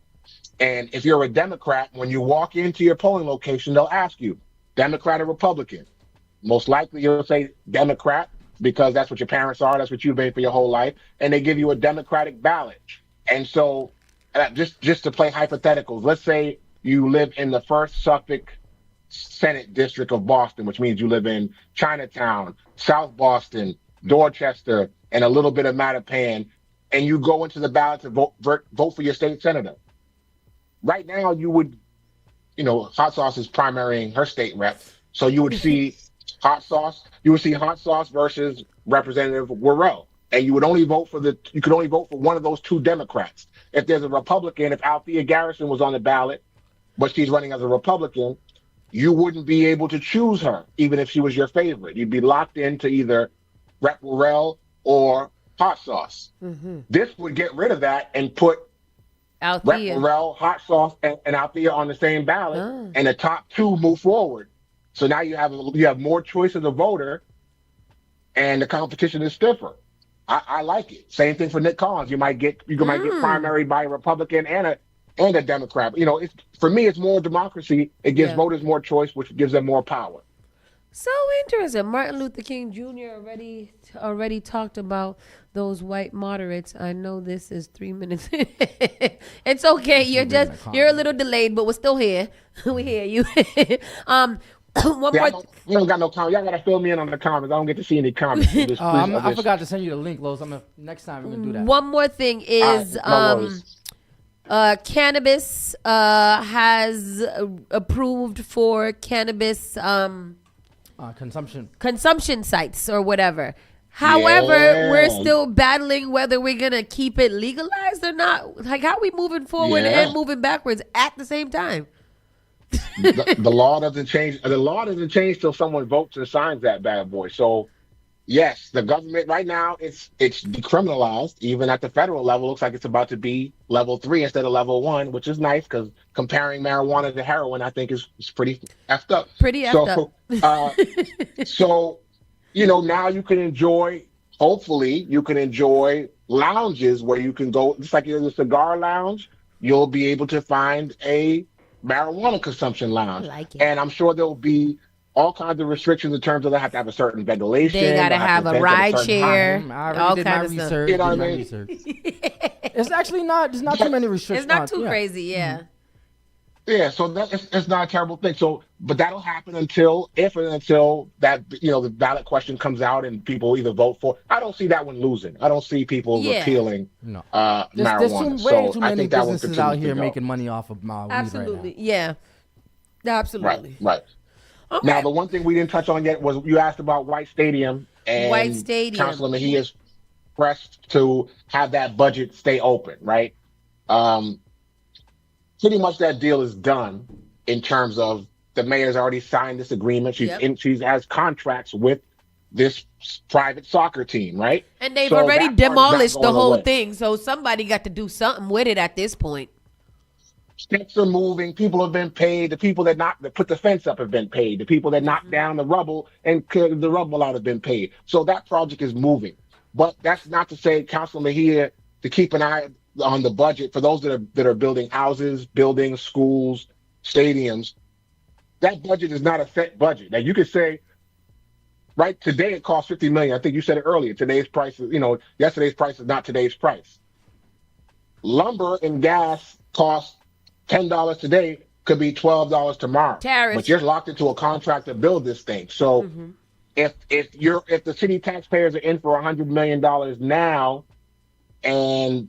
And if you're a Democrat, when you walk into your polling location, they'll ask you, Democrat or Republican? Most likely you'll say Democrat because that's what your parents are. That's what you've been for your whole life. And they give you a Democratic ballot. And so just to play hypotheticals, let's say you live in the 1st Suffolk Senate District of Boston, which means you live in Chinatown, South Boston, Dorchester, and a little bit of Mattapan, and you go into the ballot to vote for your state senator. Right now, you would, Hot Sauce is primarying her state rep. So you would see Hot Sauce versus Representative Worrell, and you could only vote for one of those two Democrats. If there's a Republican, if Althea Garrison was on the ballot, but she's running as a Republican, you wouldn't be able to choose her, even if she was your favorite. You'd be locked into either Rep Worrell or Hot Sauce. Mm-hmm. This would get rid of that and put Althea, Rep Worrell, Hot Sauce, and Althea on the same ballot, and the top two move forward. So now you have more choice as a voter, and the competition is stiffer. I like it. Same thing for Nick Collins. You might get primaried by a Republican and a Democrat. For me, it's more democracy. It gives voters more choice, which gives them more power. So interesting. Martin Luther King Jr. already talked about those white moderates. I know this is 3 minutes. It's okay. You're a little delayed, but we're still here. We hear you. We don't got no comments. Y'all gotta fill me in on the comments. I don't get to see any comments. I forgot to send you the link, Los. Next time we're gonna do that. One more thing is cannabis has approved for cannabis consumption sites or whatever. However, we're still battling whether we're gonna keep it legalized or not. Like, how are we moving forward and moving backwards at the same time? The law doesn't change. The law doesn't change till someone votes and signs that bad boy. So yes, the government right now it's decriminalized. Even at the federal level, looks like it's about to be level 3 instead of level 1, which is nice because comparing marijuana to heroin, I think is pretty effed up. Pretty effed up. So now you can enjoy. Hopefully, you can enjoy lounges where you can go. Just like in the cigar lounge, you'll be able to find a marijuana consumption lounge. I like it. And I'm sure there'll be all kinds of restrictions in terms of they have to have a certain ventilation. They gotta have a ride share. I all already did my kinds of stuff. research. You know what I mean? Research. It's actually not. There's not too many restrictions. It's not too crazy. Yeah. Yeah, so it's not a terrible thing. So, but that'll happen until that the ballot question comes out and people either vote for. I don't see that one losing. I don't see people repealing marijuana. There's way too many I think that one businesses out here making money off of weed Absolutely. right now. Yeah. Absolutely. Right. Okay. Now, the one thing we didn't touch on yet was you asked about White Stadium and White Stadium. Councilor Mejia's pressed to have that budget stay open, right? Pretty much that deal is done in terms of the mayor's already signed this agreement. She has contracts with this private soccer team, right? And they've already demolished the whole thing, so somebody got to do something with it at this point. Steps are moving. People have been paid. The people that put the fence up have been paid. The people that knocked down the rubble and cleared the rubble out have been paid. So that project is moving. But that's not to say Councilor Mejia to keep an eye on the budget for those that are building houses, buildings, schools, stadiums. That budget is not a set budget. Now you could say, right, today it costs $50 million. I think you said it earlier. Today's price is, yesterday's price is not today's price. Lumber and gas cost $10 today, could be $12 tomorrow. Tariffs. But you're locked into a contract to build this thing. So if the city taxpayers are in for $100 million now, and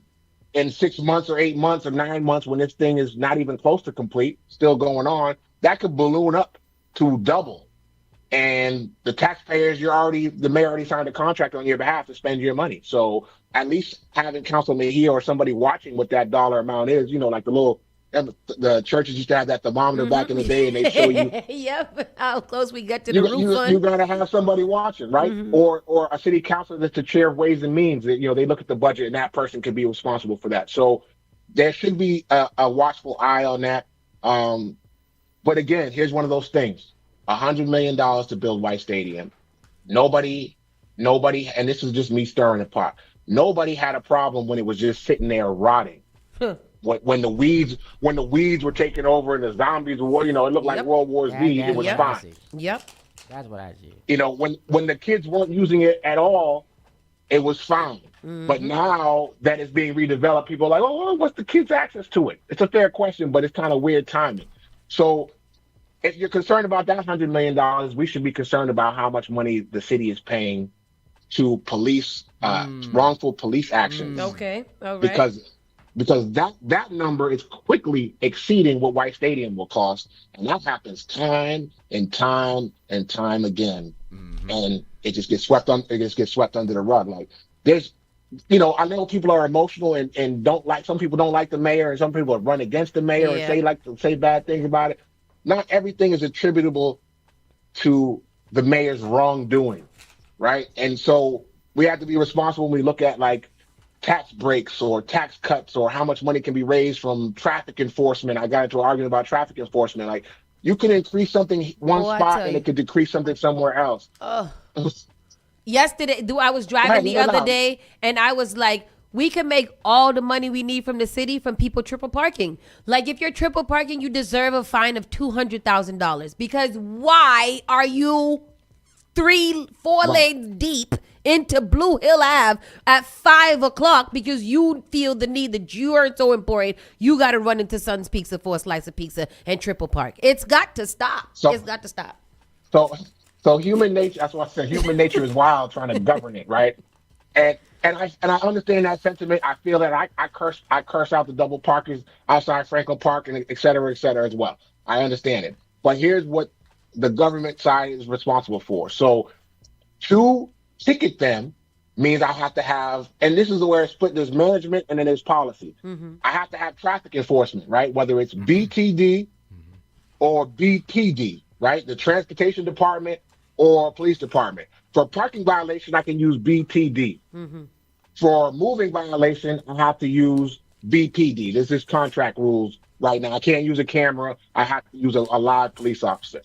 in 6 months or 8 months or 9 months, when this thing is not even close to complete, still going on, that could balloon up to double. And the taxpayers, the mayor already signed a contract on your behalf to spend your money. So at least having Councilor Mejia or somebody watching what that dollar amount is, like the churches used to have that thermometer back in the day, and they show you. Yep, how close we get to the roof. You gotta have somebody watching, right? Or a city councilor that's the chair of Ways and Means. That they look at the budget, and that person could be responsible for that. So there should be a watchful eye on that. But again, here's one of those things: $100 million to build White Stadium. Nobody, and this is just me stirring the pot. Nobody had a problem when it was just sitting there rotting. When the weeds were taking over and the zombies were, it looked like World War Z. It was fine. Yep. That's what I see. When the kids weren't using it at all, it was fine. But now that it's being redeveloped, people are like, oh, what's the kids' access to it? It's a fair question, but it's kind of weird timing. So if you're concerned about that $100 million, we should be concerned about how much money the city is paying to police wrongful police actions. Okay. All right. Because that number is quickly exceeding what White Stadium will cost, and that happens time and time and time again, and it just gets swept under the rug. Like there's, I know people are emotional and don't like. Some people don't like the mayor, and some people run against the mayor and say bad things about it. Not everything is attributable to the mayor's wrongdoing, right? And so we have to be responsible when we look at tax breaks or tax cuts or how much money can be raised from traffic enforcement. I got into an argument about traffic enforcement. You can increase something one spot and it could decrease something somewhere else. Yesterday, I was driving the other day and I was like, we can make all the money we need from the city from people triple parking. If you're triple parking, you deserve a fine of $200,000 because why are you 3-4 lanes deep into Blue Hill Ave at 5 o'clock because you feel the need that you are so important, you got to run into Sun's Pizza for a slice of pizza and triple park. It's got to stop. It's got to stop. So human nature, that's what I said, human nature is wild trying to govern it, right? And I understand that sentiment. I feel that I curse out the double parkers outside Franklin Park and et cetera as well. I understand it. But here's what the government side is responsible for. So to ticket them means I have to have, and this is where it's split, there's management and then there's policy. I have to have traffic enforcement, right? Whether it's BTD or BPD, right? The transportation department or police department. For parking violation, I can use BPD. For moving violation, I have to use BPD. This is contract rules right now. I can't use a camera. I have to use a live police officer.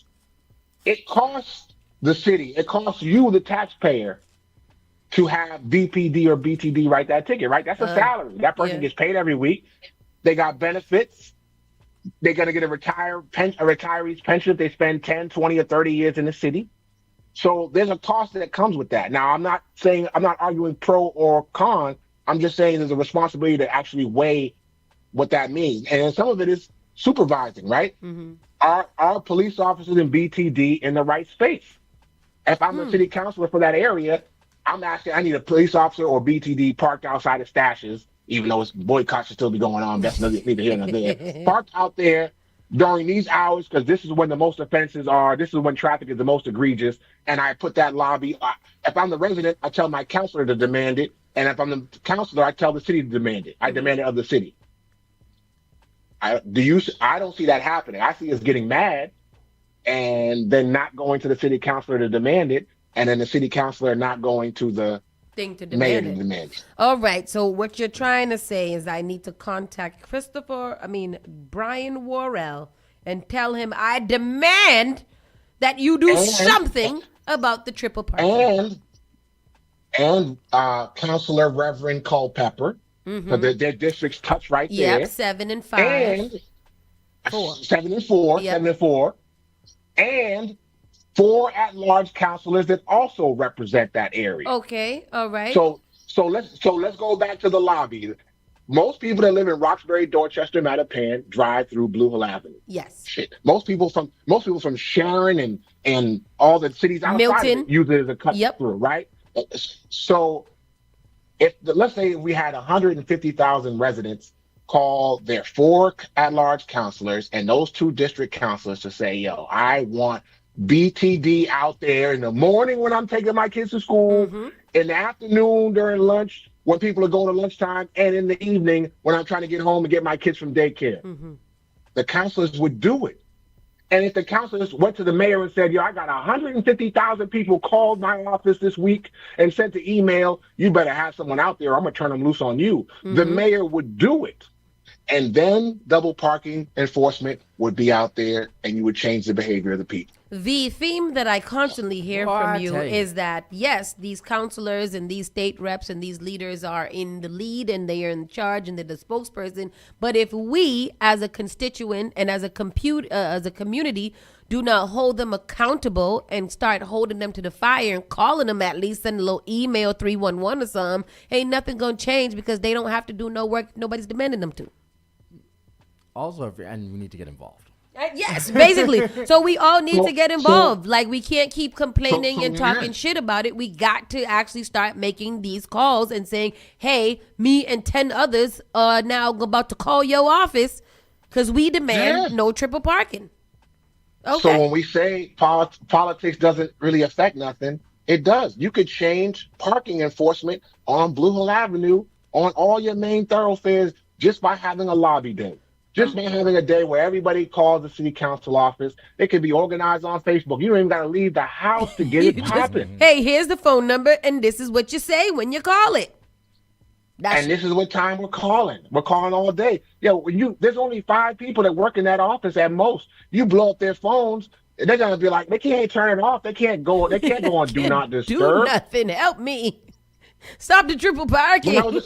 It costs the city, it costs you, the taxpayer, to have BPD or BTD write that ticket, right? That's a salary. That person gets paid every week. They got benefits. They're going to get a retiree's pension if they spend 10, 20, or 30 years in the city. So there's a cost that comes with that. Now, I'm not arguing pro or con. I'm just saying there's a responsibility to actually weigh what that means. And some of it is supervising, right? Are police officers in BTD in the right space? If I'm the city councilor for that area, I'm asking, I need a police officer or BTD parked outside of stashes, even though boycott should still be going on. That's neither here nor there. Parked out there during these hours, because this is when the most offenses are. This is when traffic is the most egregious. And I put that lobby. If I'm the resident, I tell my counselor to demand it. And if I'm the counselor, I tell the city to demand it. I demand it of the city. I don't see that happening. I see us getting mad and then not going to the city councilor to demand it, and then the city councilor not going to the thing to mayor demand to demand it. All right. So what you're trying to say is I need to contact Brian Worrell and tell him I demand that you do something about the triple parking. And Councilor Reverend Culpepper, because their districts touch right there. Yep, 7 and 5. And 4. 7 and 4, yep. 7 and 4. And 4 at-large councilors that also represent that area. Okay, all right. So let's go back to the lobby. Most people that live in Roxbury, Dorchester, Mattapan drive through Blue Hill Avenue. Yes. Shit. Most people from Sharon and all the cities outside Milton of it use it as a cut through, right? So let's say we had 150,000 residents call their 4 at-large councilors and those 2 district councilors to say, yo, I want BTD out there in the morning when I'm taking my kids to school, in the afternoon during lunch when people are going to lunchtime, and in the evening when I'm trying to get home and get my kids from daycare. The councilors would do it. And if the councilors went to the mayor and said, yo, I got 150,000 people called my office this week and sent the email, you better have someone out there, I'm going to turn them loose on you. The mayor would do it. And then double parking enforcement would be out there and you would change the behavior of the people. The theme that I constantly hear from you is that, yes, these counselors and these state reps and these leaders are in the lead and they are in charge and they're the spokesperson. But if we as a constituent and as a community do not hold them accountable and start holding them to the fire and calling them, at least send a little email 311 or something, ain't nothing going to change because they don't have to do no work nobody's demanding them to. Also, and we need to get involved. Yes, basically. So we all need to get involved. Like, we can't keep complaining and talking shit about it. We got to actually start making these calls and saying, hey, me and 10 others are now about to call your office because we demand no triple parking. Okay. So when we say politics doesn't really affect nothing, it does. You could change parking enforcement on Blue Hill Avenue on all your main thoroughfares just by having a lobby day. Just by having a day where everybody calls the city council office. It can be organized on Facebook. You don't even got to leave the house to get it popping. Hey, here's the phone number, and this is what you say when you call it. This is what time we're calling. We're calling all day. There's only 5 people that work in that office at most. You blow up their phones, they're gonna be like, they can't turn it off. They can't go on do not disturb. Do nothing. Help me. Stop the triple parking.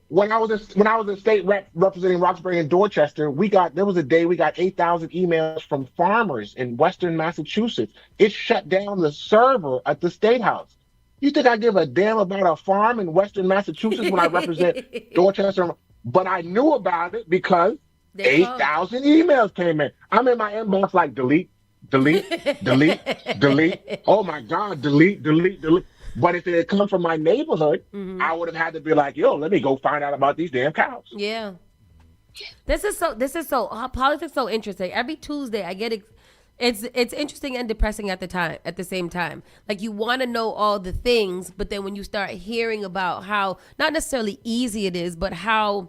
When I was a state rep representing Roxbury and Dorchester, there was a day we got 8,000 emails from farmers in Western Massachusetts. It shut down the server at the State House. You think I give a damn about a farm in Western Massachusetts when I represent Dorchester? But I knew about it because 8,000 emails came in. I'm in my inbox like delete. Oh my God, delete. But if it had come from my neighborhood, I would have had to be like, yo, let me go find out about these damn cows. Yeah. This is so politics is so interesting. Every Tuesday I get it. It's interesting and depressing at the same time. Like, you want to know all the things, but then when you start hearing about how not necessarily easy it is, but how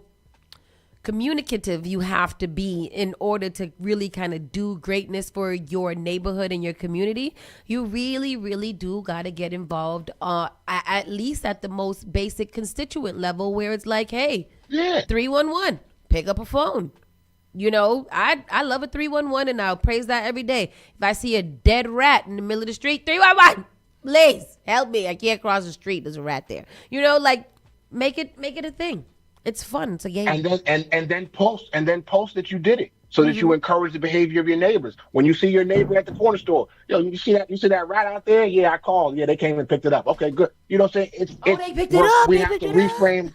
communicative you have to be in order to really kind of do greatness for your neighborhood and your community. You really, really do got to get involved, at least at the most basic constituent level, where it's like, hey, 311, pick up a phone. You know, I love a 311, and I'll praise that every day. If I see a dead rat in the middle of the street, 311, please help me. I can't cross the street. There's a rat there. You know, like make it a thing. It's fun. It's a game. And then post that you did it, so that you encourage the behavior of your neighbors. When you see your neighbor at the corner store, you see that rat out there? Yeah, I called. Yeah, they came and picked it up. Okay, good. You know what I'm saying? They picked it up. We have to reframe.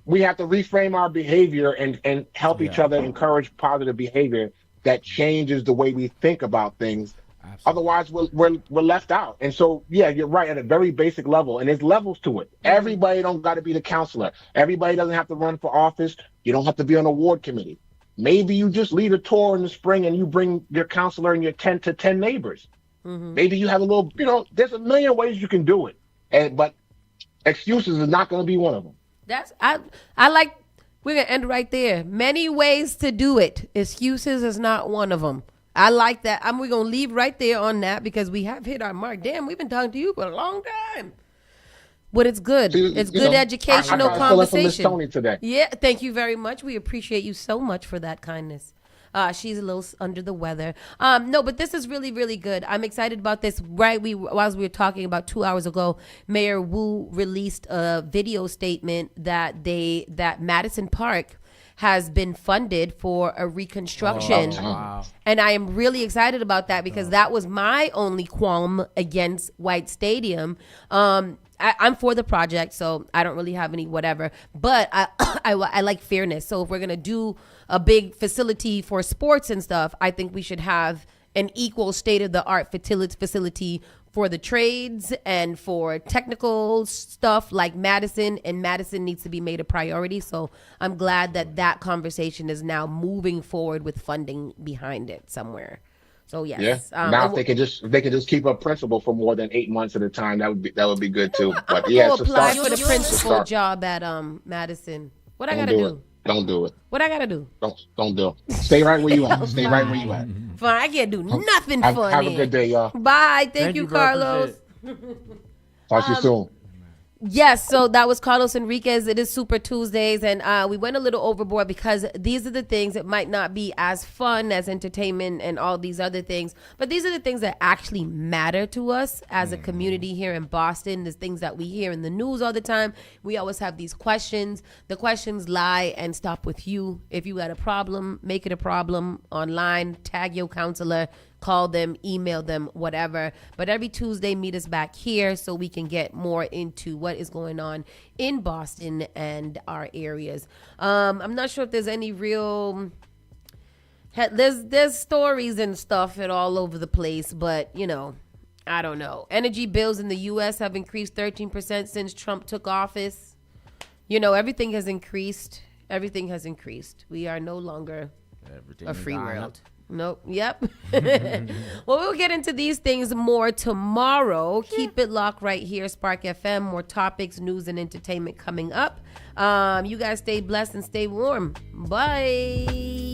We have to reframe our behavior and help each other encourage positive behavior that changes the way we think about things. Otherwise, we're left out. And so, yeah, you're right at a very basic level, and there's levels to it. Everybody don't got to be the counselor. Everybody doesn't have to run for office. You don't have to be on a ward committee. Maybe you just lead a tour in the spring and you bring your counselor and your 10 to 10 neighbors. Maybe you have a little, there's a million ways you can do it. But excuses is not going to be one of them. I like, we're going to end right there. Many ways to do it. Excuses is not one of them. I like that. We're going to leave right there on that because we have hit our mark. Damn, we've been talking to you for a long time. But it's good. It's good educational conversation. Miss Tony today. Yeah, thank you very much. We appreciate you so much for that kindness. She's a little under the weather. No, but this is really, really good. I'm excited about this. Right, as we were talking about 2 hours ago, Mayor Wu released a video statement that Madison Park has been funded for a reconstruction. Oh, wow. And I am really excited about that because that was my only qualm against White Stadium. I'm for the project, so I don't really have any whatever. But I like fairness. So if we're going to do a big facility for sports and stuff, I think we should have an equal state-of-the-art facility for the trades and for technical stuff like Madison, and Madison needs to be made a priority. So I'm glad that conversation is now moving forward with funding behind it somewhere. So yes. Yeah. Now if they could just keep a principal for more than 8 months at a time, that would be good too. But yeah, it's apply for the principal job at Madison. What I gotta do? Don't do it. What I gotta do? Don't do it. Stay right where you at. Stay right where you at. Fine, I can't do nothing funny. Have a good day, y'all. Bye. Thank you, Carlos. Talk to you soon. Yes, so that was Carlos Enriquez. It is Super Tuesdays, and we went a little overboard because these are the things that might not be as fun as entertainment and all these other things, but these are the things that actually matter to us as a community here in Boston. There's things that we hear in the news all the time. We always have these questions. The questions lie and stop with you. If you got a problem, make it a problem online, tag your counselor, call them, email them, whatever. But every Tuesday, meet us back here so we can get more into what is going on in Boston and our areas. I'm not sure if there's any real... There's stories and stuff all over the place, but, I don't know. Energy bills in the U.S. have increased 13% since Trump took office. Everything has increased. Everything has increased. We are no longer a free world. Nope. Yep. Well, we'll get into these things more tomorrow. Keep it locked right here, Spark FM. More topics, news, and entertainment coming up. You guys stay blessed and stay warm. Bye.